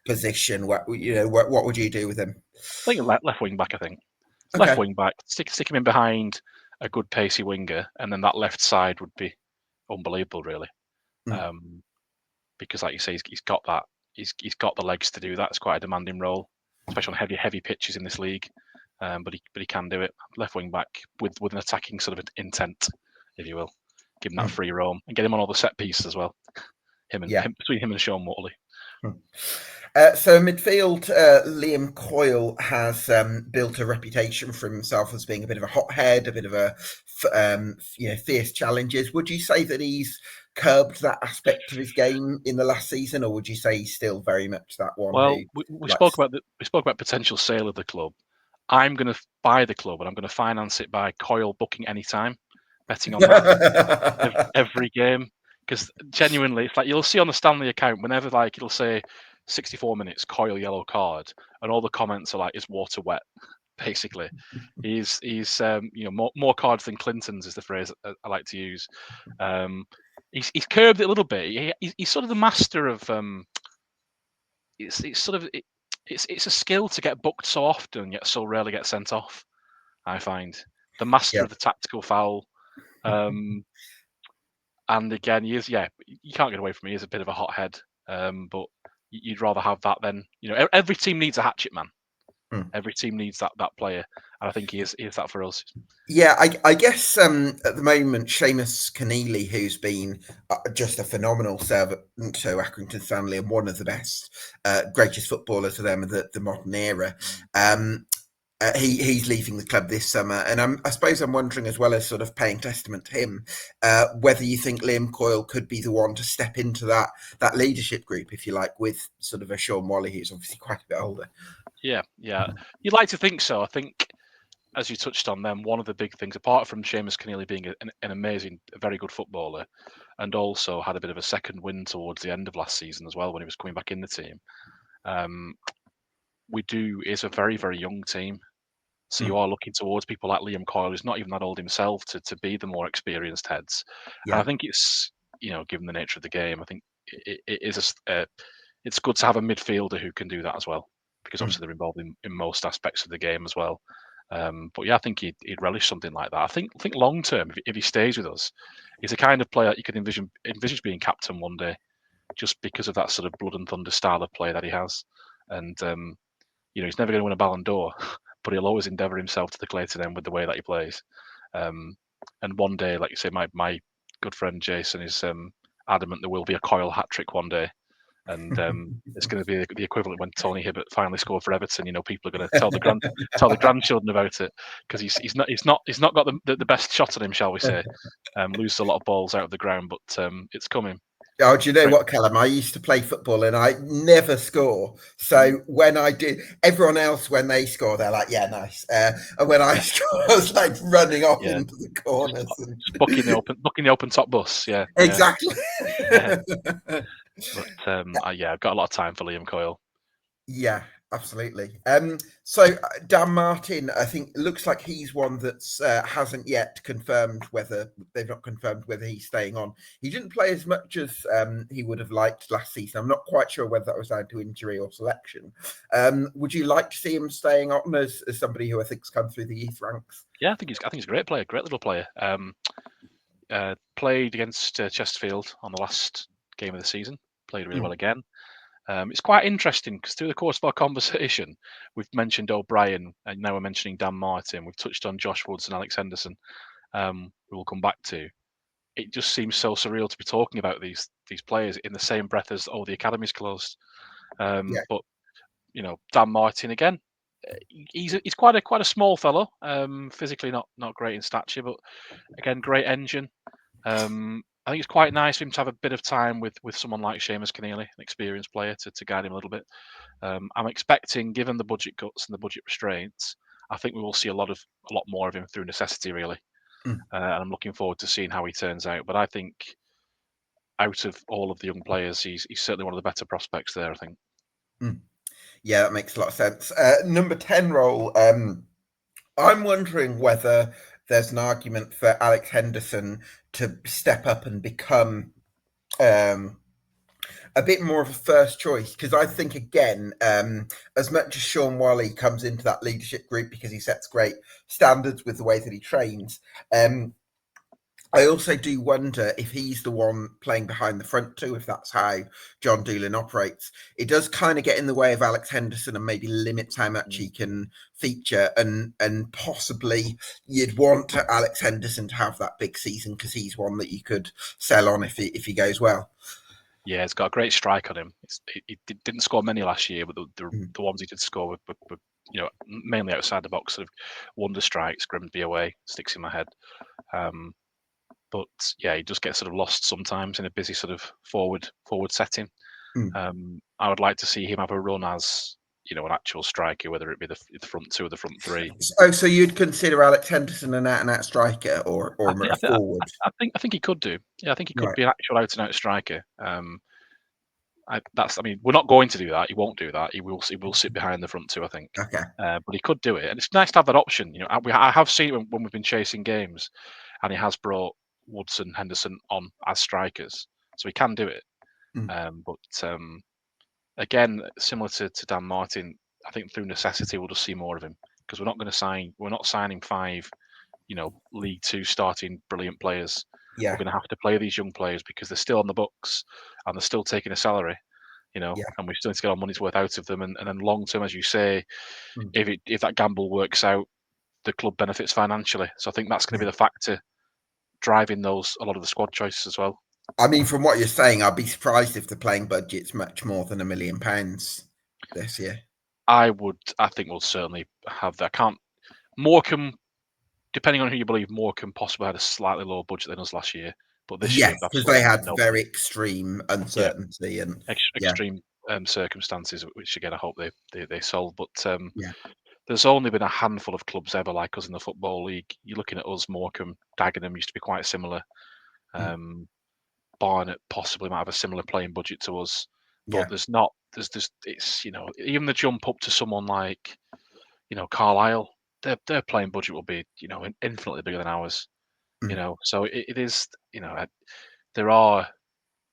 position? What would you do with him? I think left wing back. I think Okay. left wing back. Stick him in behind a good pacey winger, and then that left side would be unbelievable, really. Because, like you say, he's got that. He's got the legs to do that. It's quite a demanding role, especially on heavy pitches in this league. But he can do it. Left wing back with an attacking sort of intent, if you will. Give him that free roam and get him on all the set pieces as well. Between him and Sean Morley. So midfield, Liam Coyle has built a reputation for himself as being a bit of a hothead, a bit of a fierce challenges. Would you say that he's curbed that aspect of his game in the last season, or would you say he's still very much that one? Well, we spoke about potential sale of the club. I'm going to buy the club, and I'm going to finance it by Coyle booking anytime, betting on that every game. Because genuinely, it's like you'll see on the Stanley account whenever it'll say 64 minutes Coyle yellow card, and all the comments are like, "Is water wet?" Basically, he's more cards than Clinton's is the phrase I like to use. He's curbed it a little bit. He's sort of the master of. It's a skill to get booked so often yet so rarely get sent off. I find the master of the tactical foul. And again, you can't get away from he is a bit of a hothead. But you'd rather have that than every team needs a hatchet man. Every team needs that player, and I think he is that for us. Yeah, I guess at the moment, Seamus Keneally, who's been just a phenomenal servant to Accrington Stanley and one of the best, greatest footballers of them of the modern era, he's leaving the club this summer, and I suppose I'm wondering, as well as sort of paying testament to him, whether you think Liam Coyle could be the one to step into that leadership group, if you like, with sort of a Sean Wally, who's obviously quite a bit older. Yeah, you'd like to think so. I think, as you touched on, then one of the big things, apart from Seamus Keneally being an amazing, very good footballer, and also had a bit of a second wind towards the end of last season as well when he was coming back in the team. It's a very, very young team. So you are looking towards people like Liam Coyle, who's not even that old himself, to be the more experienced heads. Yeah. And I think it's, given the nature of the game, I think it's good to have a midfielder who can do that as well, because obviously they're involved in most aspects of the game as well. But yeah, I think he'd relish something like that. I think long term, if he stays with us, he's the kind of player that you could envision being captain one day, just because of that sort of blood and thunder style of play that he has. And he's never going to win a Ballon d'Or, but he'll always endeavour himself to the Clayton end with the way that he plays. And one day, like you say, my good friend Jason is adamant there will be a Coyle hat trick one day. And it's going to be the equivalent when Tony Hibbert finally scored for Everton. People are going to tell the grandchildren about it, because he's not got the best shot on him, shall we say? Loses a lot of balls out of the ground, but it's coming. Oh, do you know what, Callum? I used to play football and I never score. So when I do, everyone else, when they score, they're like, yeah, nice. And when I score, I was like running off into the corners. Just booking the open top bus. Yeah. Exactly. Yeah. But I've got a lot of time for Liam Coyle. Yeah, absolutely. So Dan Martin, I think it looks like he's one that's hasn't yet confirmed whether he's staying on. He didn't play as much as he would have liked last season. I'm not quite sure whether that was down to injury or selection. Would you like to see him staying on as somebody who I think's come through the youth ranks? Yeah, I think he's a great player, great little player. Played against Chesterfield on the last game of the season. Played really well again. It's quite interesting because through the course of our conversation, we've mentioned O'Brien, and now we're mentioning Dan Martin. We've touched on Josh Woods and Alex Henderson, who we'll come back to. It just seems so surreal to be talking about these players in the same breath as, the academy's closed. Yeah. But Dan Martin again. He's quite a small fellow, physically not great in stature, but again great engine. I think it's quite nice for him to have a bit of time with someone like Seamus Keneally, an experienced player, to guide him a little bit. I'm expecting, given the budget cuts and the budget restraints, I think we will see a lot more of him through necessity, really. Mm. And I'm looking forward to seeing how he turns out. But I think out of all of the young players, he's certainly one of the better prospects there, I think. Mm. Yeah, that makes a lot of sense. Number 10 role, I'm wondering whether there's an argument for Alex Henderson to step up and become um, a bit more of a first choice, because I think, again, as much as Sean Wally comes into that leadership group because he sets great standards with the way that he trains, I also do wonder if he's the one playing behind the front too, if that's how John Doolan operates. It does kind of get in the way of Alex Henderson and maybe limits how much he can feature, and possibly you'd want Alex Henderson to have that big season because he's one that you could sell on if he goes well. Yeah, he's got a great strike on him. He didn't score many last year, but the ones he did score were mainly outside the box, sort of wonder strikes. Grimsby away sticks in my head. But yeah, he just gets sort of lost sometimes in a busy sort of forward setting. I would like to see him have a run as an actual striker, whether it be the front two or the front three. So you'd consider Alex Henderson an out-and-out striker or a forward? I think he could do. Yeah, I think he could Right. be an actual out-and-out striker. We're not going to do that. He won't do that. He will sit behind the front two, I think. Okay. But he could do it, and it's nice to have that option. I have seen it when we've been chasing games, and he has brought Woods and Henderson on as strikers, so he can do it. But again, similar to Dan Martin, I think through necessity we'll just see more of him, because we're not signing 5, League Two starting brilliant players. Yeah. We're going to have to play these young players because they're still on the books and they're still taking a salary, Yeah. and we still need to get our money's worth out of them. And then long term, as you say, if that gamble works out, the club benefits financially. So I think that's going to be the factor driving a lot of the squad choices as well. I mean, from what you're saying, I'd be surprised if the playing budget's much more than £1 million this year. I think we'll certainly have that. Morecambe, depending on who you believe, Morecambe possibly had a slightly lower budget than us last year. But this year, because they had very extreme uncertainty and extreme circumstances, which again I hope they solve. But yeah. There's only been a handful of clubs ever like us in the Football League. You're looking at us, Morecambe, Dagenham used to be quite similar. Barnet possibly might have a similar playing budget to us, but there's not. It's even the jump up to someone like Carlisle, their playing budget will be infinitely bigger than ours. So it is there are,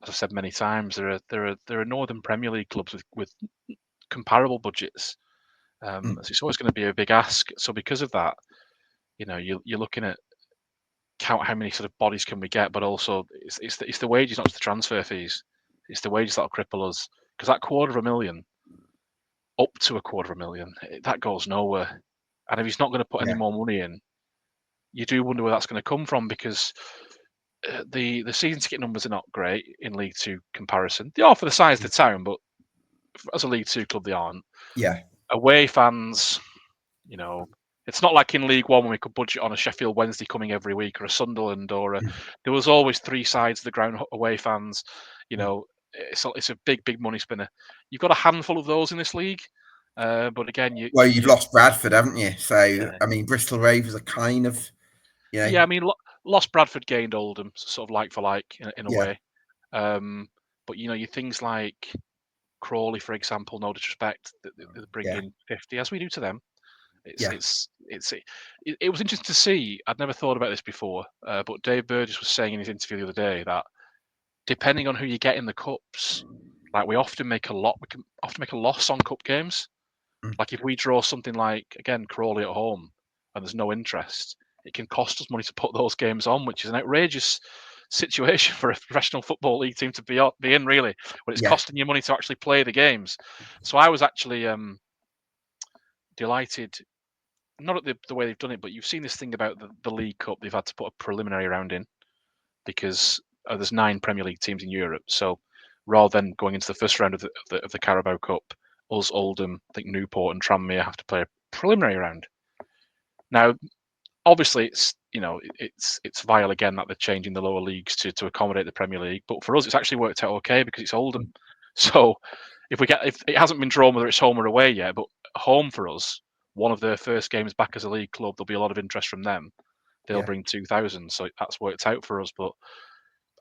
as I've said many times, there are Northern Premier League clubs with comparable budgets. So it's always going to be a big ask. So because of that, you're looking at count how many sort of bodies can we get, but also it's the wages, not just the transfer fees. It's the wages that'll cripple us, because that £250,000, up to £250,000, that goes nowhere. And if he's not going to put any more money in, you do wonder where that's going to come from, because the season ticket numbers are not great in League Two comparison. They are for the size of the town, but as a League Two club, they aren't. Yeah. Away fans, it's not like in League One when we could budget on a Sheffield Wednesday coming every week, or a Sunderland, or there was always 3 sides of the ground away fans. It's a big money spinner. You've got a handful of those in this league, but again, you've lost Bradford, haven't you? So I mean, Bristol Rovers are kind of, Yeah, I mean, lost Bradford, gained Oldham, sort of like for like in a way. But you things like Crawley, for example, no disrespect, they bring in 50, as we do to them. It was interesting to see. I'd never thought about this before, but Dave Burgess was saying in his interview the other day that depending on who you get in the cups, like we can often make a loss on cup games. Like if we draw something like, again, Crawley at home and there's no interest, it can cost us money to put those games on, which is an outrageous situation for a professional football league team to be in, really, when it's costing you money to actually play the games. So I was actually delighted, not at the way they've done it, but you've seen this thing about the League Cup. They've had to put a preliminary round in because there's 9 Premier League teams in Europe. So rather than going into the first round of the Carabao Cup. Us, Oldham, I think Newport and Tranmere have to play a preliminary round. Now, obviously, it's vile again that they're changing the lower leagues to accommodate the Premier League. But for us, it's actually worked out okay because it's Oldham. So if it hasn't been drawn whether it's home or away yet, but home for us, one of their first games back as a league club, there'll be a lot of interest from them. They'll bring 2,000, so that's worked out for us. But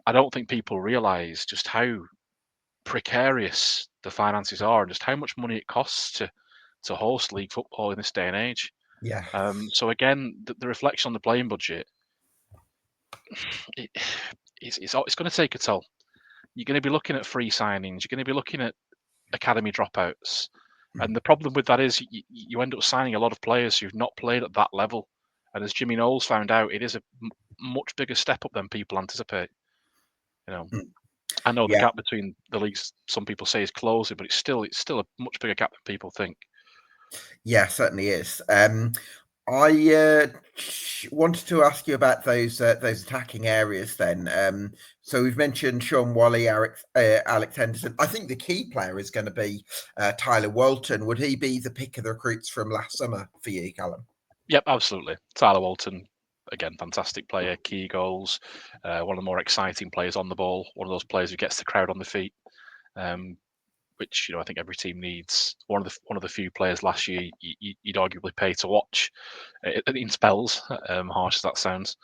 I don't think people realise just how precarious the finances are and just how much money it costs to host league football in this day and age. Yeah. So again, the reflection on the playing budget, it's going to take a toll. You're going to be looking at free signings. You're going to be looking at academy dropouts. And the problem with that is you end up signing a lot of players who've not played at that level. And as Jimmy Knowles found out, it is a much bigger step up than people anticipate. I know the gap between the leagues, some people say, is closing, but it's still a much bigger gap than people think. Yeah, certainly is. I wanted to ask you about those attacking areas then. So we've mentioned Sean Wally, Alex Henderson. I think the key player is going to be Tyler Walton. Would he be the pick of the recruits from last summer for you, Callum? Yep, absolutely. Tyler Walton, again, fantastic player, key goals, one of the more exciting players on the ball, one of those players who gets the crowd on the feet, which I think every team needs. One of the few players last year you'd arguably pay to watch in spells, harsh as that sounds.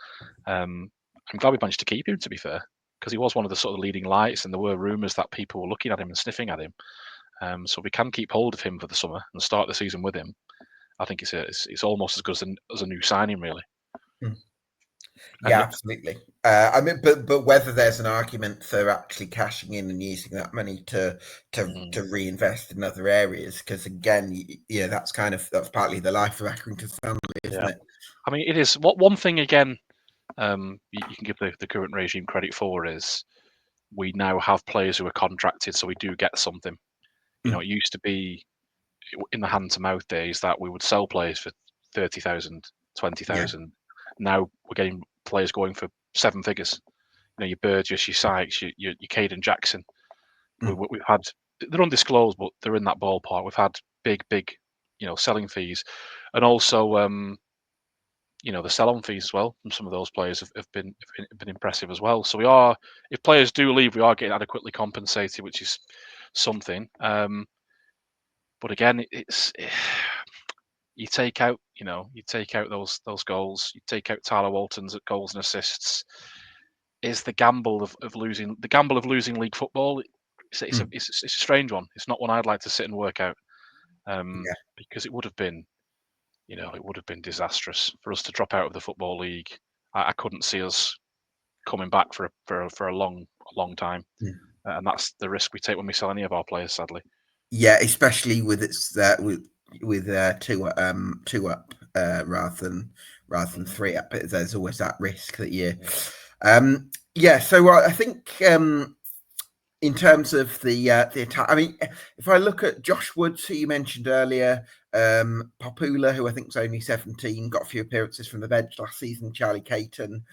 I'm glad we managed to keep him, to be fair, because he was one of the sort of leading lights, and there were rumours that people were looking at him and sniffing at him. So we can keep hold of him for the summer and start the season with him. I think it's almost as good as a new signing, really. Yeah, absolutely. I mean, but whether there's an argument for actually cashing in and using that money to reinvest in other areas, because again, that's partly the life of Accrington Stanley, isn't it? I mean, it is. One thing again, you can give the current regime credit for is we now have players who are contracted, so we do get something. It used to be in the hand-to-mouth days that we would sell players for 30,000, 20,000. Now we're getting players going for seven figures. Your Burgess, your Sykes, your Caden Jackson. We've had, they're undisclosed, but they're in that ballpark. We've had big, selling fees, and also the sell-on fees as well from some of those players have been impressive as well. So we are, if players do leave, we are getting adequately compensated, which is something. But again, you take out those goals, you take out Tyler Walton's goals and assists. Is the gamble of losing league football? It's a strange one. It's not one I'd like to sit and work out, because it would have been, disastrous for us to drop out of the football league. I couldn't see us coming back for a long time, and that's the risk we take when we sell any of our players, sadly. Yeah, especially with two up rather than three up. There's always that risk that you. So I think in terms of the attack, I mean, if I look at Josh Woods, who you mentioned earlier, Popula, who I think was only 17, got a few appearances from the bench last season, Charlie Caton,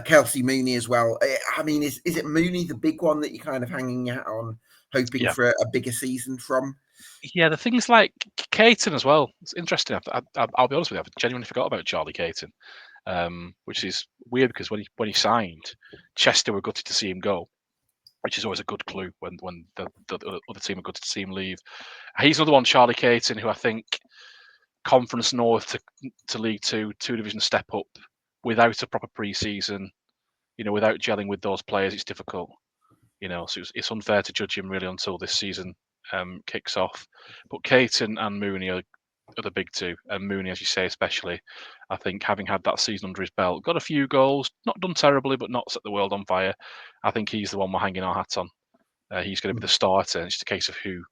Kelsey Mooney as well. I mean, is it Mooney the big one that you're kind of hanging out on, hoping for a bigger season from? Yeah, the things like Caton as well. It's interesting. I'll be honest with you, I've genuinely forgot about Charlie Caton, which is weird because when he signed, Chester were gutted to see him go, which is always a good clue when the other team are gutted to see him leave. He's another one, Charlie Caton, who I think Conference North to League Two division step up without a proper pre-season, without gelling with those players, it's difficult. So it's unfair to judge him really until this season kicks off. But Caton and Mooney are the big two, and Mooney, as you say, especially, I think having had that season under his belt, got a few goals, not done terribly, but not set the world on fire. I think he's the one we're hanging our hat on. He's going to be the starter. It's just a case of who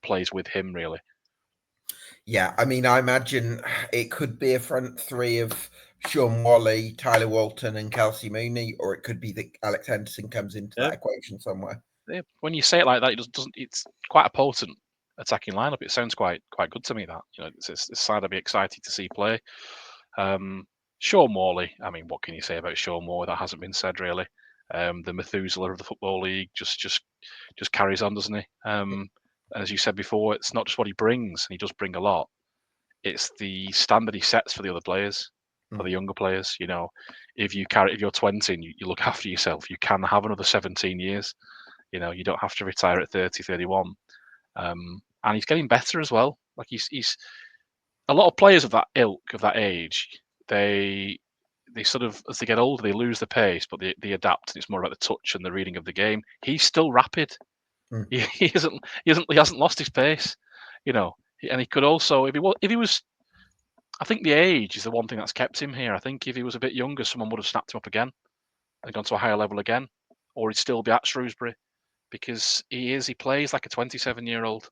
plays with him, really. Yeah, I mean, I imagine it could be a front three of Sean Wally, Tyler Walton, and Kelsey Mooney, or it could be that Alex Henderson comes into that equation somewhere. Yeah. When you say it like that, it doesn't. It's quite a potent attacking lineup. It sounds quite good to me. That it's a side I'd be excited to see play. Sean Morley. I mean, what can you say about Sean Morley? That hasn't been said really. The Methuselah of the Football League just carries on, doesn't he? As you said before, it's not just what he brings, and he does bring a lot. It's the standard he sets for the other players, for the younger players. If you're 20 and you look after yourself, you can have another 17 years. You don't have to retire at 30, 31. And he's getting better as well. Like he's a lot of players of that ilk, of that age, they sort of, as they get older, they lose the pace, but they adapt, and it's more about the touch and the reading of the game. He's still rapid. He hasn't lost his pace, and he could also, if he was, I think the age is the one thing that's kept him here. I think if he was a bit younger, someone would have snapped him up again and gone to a higher level again, or he'd still be at Shrewsbury, because he plays like a 27-year-old,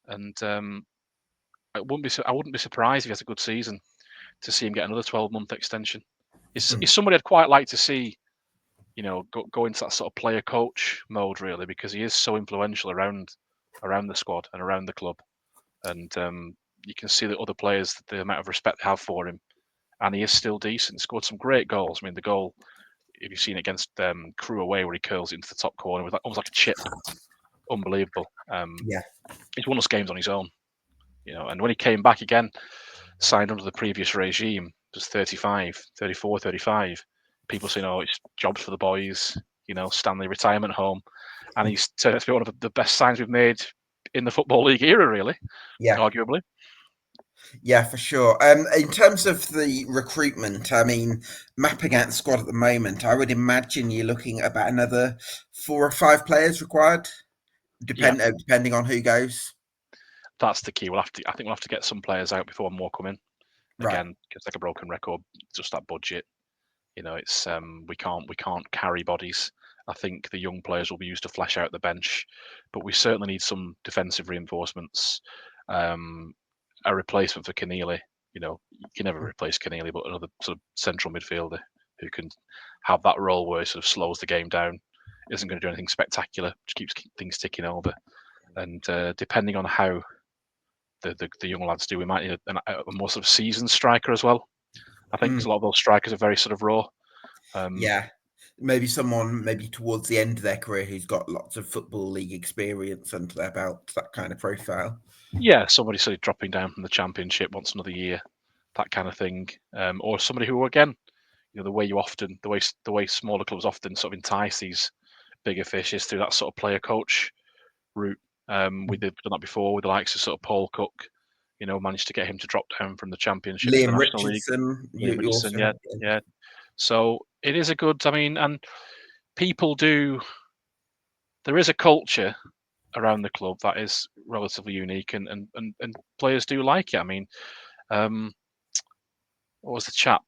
and I wouldn't be surprised if he has a good season to see him get another 12-month extension. He's somebody I'd quite like to see, go into that sort of player coach mode, really, because he is so influential around the squad and around the club, and you can see that other players, the amount of respect they have for him, and he is still decent. Scored some great goals. I mean, the goal, if you've seen it against Crewe away, where he curls it into the top corner with almost like a chip, unbelievable. Yeah. He's won us games on his own, and when he came back again, signed under the previous regime, was 35, 34, 35. People saying, "Oh, it's jobs for the boys," Stanley retirement home, and he's turned out to be one of the best signs we've made in the Football League era, really. Yeah. Arguably. Yeah, for sure. In terms of the recruitment, I mean, mapping out the squad at the moment, I would imagine you're looking at about another 4 or 5 players required, depending on who goes. That's the key. I think we'll have to get some players out before more come in. Right. Again, it's like a broken record. Just that budget. It's we can't carry bodies. I think the young players will be used to flesh out the bench, but we certainly need some defensive reinforcements. A replacement for Keneally. You can never replace Keneally, but another sort of central midfielder who can have that role where it sort of slows the game down, isn't going to do anything spectacular, just keeps things ticking over. And depending on how the young lads do, we might need a more sort of seasoned striker as well. I think because a lot of those strikers are very sort of raw. Yeah, maybe someone towards the end of their career who's got lots of Football League experience under their belt, that kind of profile. Yeah, somebody sort of dropping down from the Championship once another year, that kind of thing, or somebody who, again, the way smaller clubs often sort of entice these bigger fish is through that sort of player coach route. We've done that before with the likes of sort of Paul Cook. Managed to get him to drop down from the Championship to the Liam National League. Richardson, Liam Richardson, yeah. So it is a good. I mean, and people do. There is a culture around the club that is relatively unique, and players do like it. I mean, what was the chap?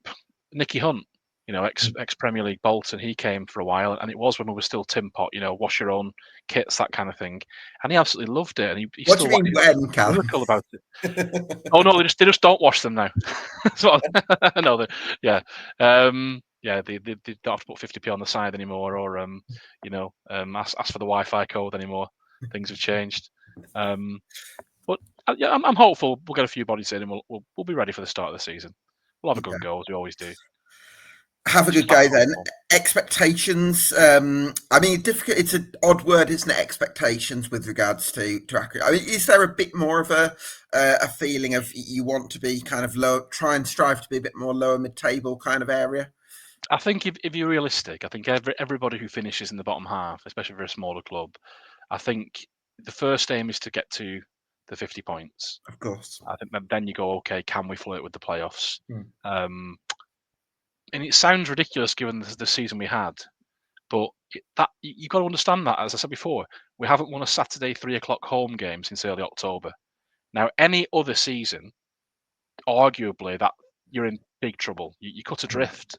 Nicky Hunt, ex Premier League Bolton. He came for a while, and it was when we were still tin pot, wash your own kits, that kind of thing. And he absolutely loved it. And he What still do you mean when, Callum? lyrical about it. Oh no, they just don't wash them now. No, yeah. They don't have to put 50p on the side anymore, or ask for the Wi-Fi code anymore. Things have changed. But yeah, I'm hopeful we'll get a few bodies in, and we'll be ready for the start of the season. We'll have a good go, as we always do. Have a good go then. Expectations. I mean, difficult. It's an odd word, isn't it? Expectations with regards to Accrington. I mean, is there a bit more of a feeling of you want to be kind of low, try and strive to be a bit more lower mid-table kind of area? I think if you're realistic, I think everybody who finishes in the bottom half, especially for a smaller club, I think the first aim is to get to the 50 points. Of course. I think then you go, okay, can we flirt with the playoffs? And it sounds ridiculous given the season we had, but you've got to understand that, as I said before, we haven't won a Saturday 3:00 home game since early October. Now, any other season, arguably, that you're in big trouble. You cut adrift,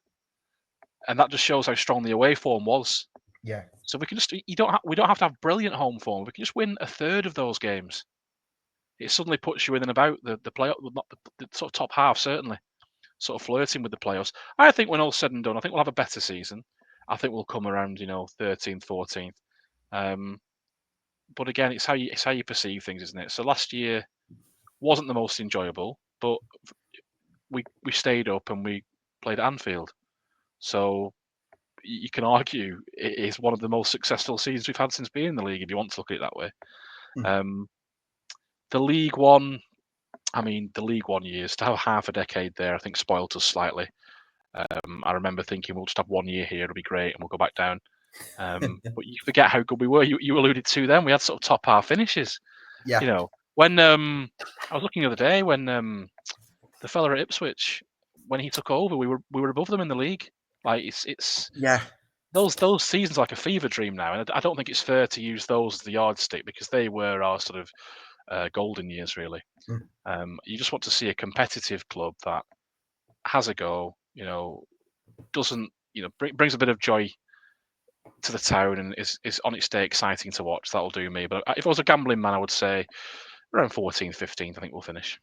and that just shows how strong the away form was. Yeah. So we can we don't have to have brilliant home form. We can just win a third of those games. It suddenly puts you in and about the playoff, not the sort of top half, certainly, sort of flirting with the playoffs. I think when all's said and done, I think we'll have a better season. I think we'll come around, 13th, 14th. But again, it's how you perceive things, isn't it? So last year wasn't the most enjoyable, but we stayed up and we played at Anfield. So you can argue it is one of the most successful seasons we've had since being in the league, if you want to look at it that way. The League One, the League One years, to have half a decade there, I think spoilt us slightly. I remember thinking we'll just have 1 year here, it'll be great, and we'll go back down. But you forget how good we were. You alluded to them. We had sort of top half finishes. Yeah. When I was looking the other day when the fella at Ipswich, when he took over, we were above them in the league. Like it's those seasons are like a fever dream now, and I don't think it's fair to use those as the yardstick because they were our sort of golden years, really. You just want to see a competitive club that has a go, doesn't, brings a bit of joy to the town and is on its day exciting to watch. That'll do me. But if I was a gambling man, I would say around 14th, 15th, I think we'll finish.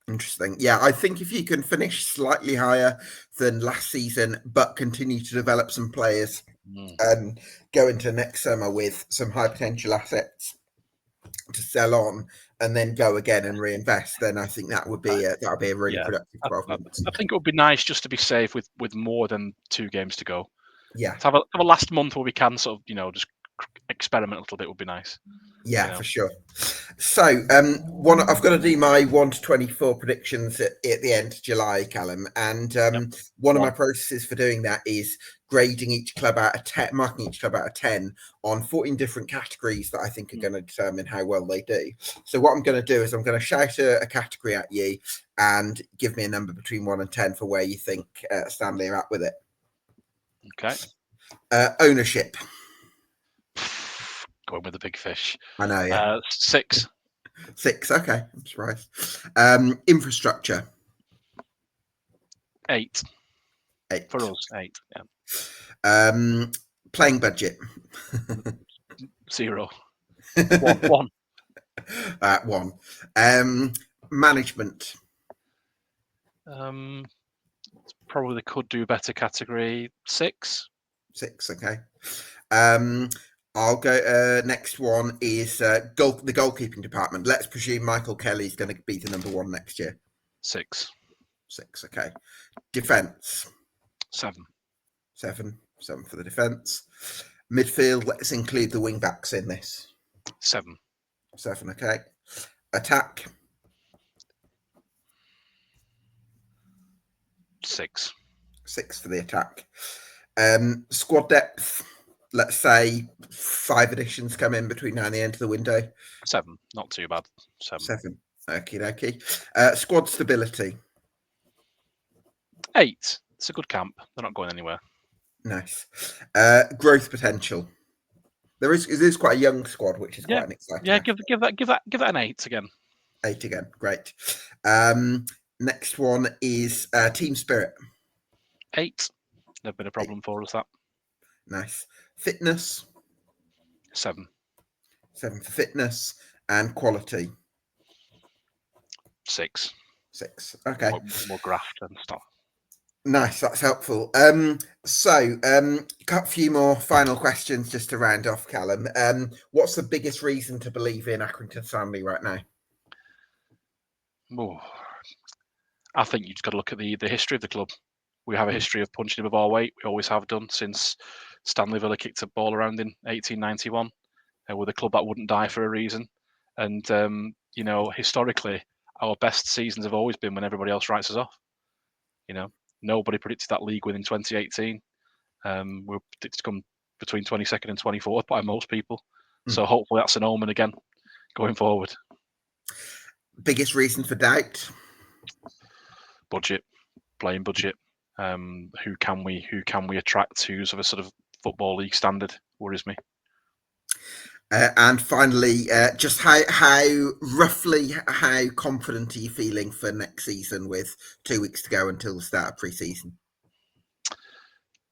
Interesting. Yeah, I think if you can finish slightly higher than last season, but continue to develop some players and go into next summer with some high potential assets to sell on and then go again and reinvest, then I think that would be a really productive 12 months. I think it would be nice just to be safe with more than 2 games to go. Yeah. To have a last month where we can sort of, just experiment a little bit would be nice. Yeah, for sure. So, I've got to do my 1 to 24 predictions at the end of July, Callum, and one of my processes for doing that is grading each club out of 10, marking each club out of 10 on 14 different categories that I think are going to determine how well they do. So what I'm going to do is I'm going to shout a category at you and give me a number between 1 and 10 for where you think Stanley are at with it. Okay. Ownership. Going with the big fish. I know, yeah. 6. 6, okay. I'm surprised. Infrastructure. 8. 8. For us, 8, yeah. Playing budget. 0. 1. 1. Management. Probably could do better category. 6. 6, okay. I'll go. Next one is the goalkeeping department. Let's presume Michael Kelly's going to be the number 1 next year. 6. 6, okay. Defence. 7. 7 for the defence. Midfield. Let's include the wing backs in this. 7. 7, okay. Attack. 6. 6 for the attack. Squad depth. Let's say 5 additions come in between now and the end of the window. 7. Not too bad. 7. Okay. Squad stability. 8. It's a good camp. They're not going anywhere. Nice. Growth potential. It is quite a young squad, which is quite an exciting. Yeah, give that an 8 again. 8 again. Great. Next one is team spirit. 8. Never been a problem for us, that. Nice. Fitness. 7. 7 for fitness. And quality. 6. 6. Okay. More graft and stuff. Nice, that's helpful. Got a few more final questions just to round off, Callum. What's the biggest reason to believe in Accrington Stanley right now? I think you've just got to look at the history of the club. We have a history of punching above our weight. We always have done since Stanley Villa kicked a ball around in 1891. We're the club that wouldn't die for a reason. And, historically, our best seasons have always been when everybody else writes us off. Nobody predicted that league win in 2018. We were predicted to come between 22nd and 24th by most people. So hopefully that's an omen again going forward. Biggest reason for doubt? Budget, playing budget. Who can we attract who's of a sort of football league standard worries me. And finally, just how confident are you feeling for next season with 2 weeks to go until the start of pre-season?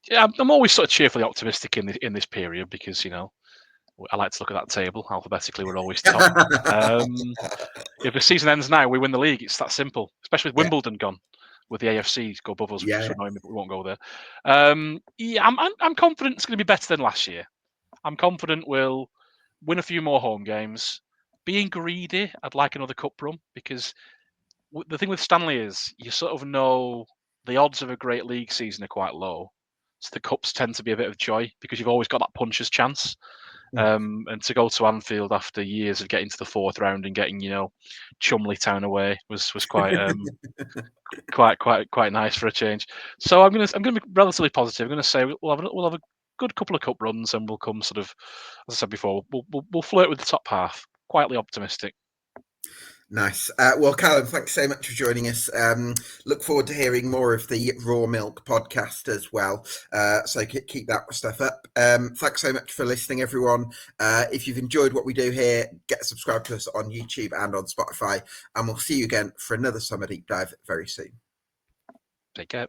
Yeah, I'm always sort of cheerfully optimistic in this period because I like to look at that table alphabetically. We're always top. If the season ends now, we win the league. It's that simple. Especially with Wimbledon gone, with the AFC go above us, which is annoying me, but we won't go there. I'm confident it's going to be better than last year. I'm confident we'll win a few more home games. Being greedy, I'd like another cup run because the thing with Stanley is you sort of know the odds of a great league season are quite low. So the cups tend to be a bit of joy because you've always got that puncher's chance. Mm. And to go to Anfield after years of getting to the fourth round and getting, Chumley Town away was quite quite nice for a change. So I'm gonna be relatively positive. I'm gonna say we'll have a good couple of cup runs and we'll come sort of, as I said before, we'll flirt with the top half. Quietly optimistic. Nice. Well, Callum, thanks so much for joining us. Look forward to hearing more of the Raw Milk podcast as well. So keep that stuff up. Thanks so much for listening, everyone. If you've enjoyed what we do here, get subscribed to us on YouTube and on Spotify. And we'll see you again for another Summer Deep Dive very soon. Take care.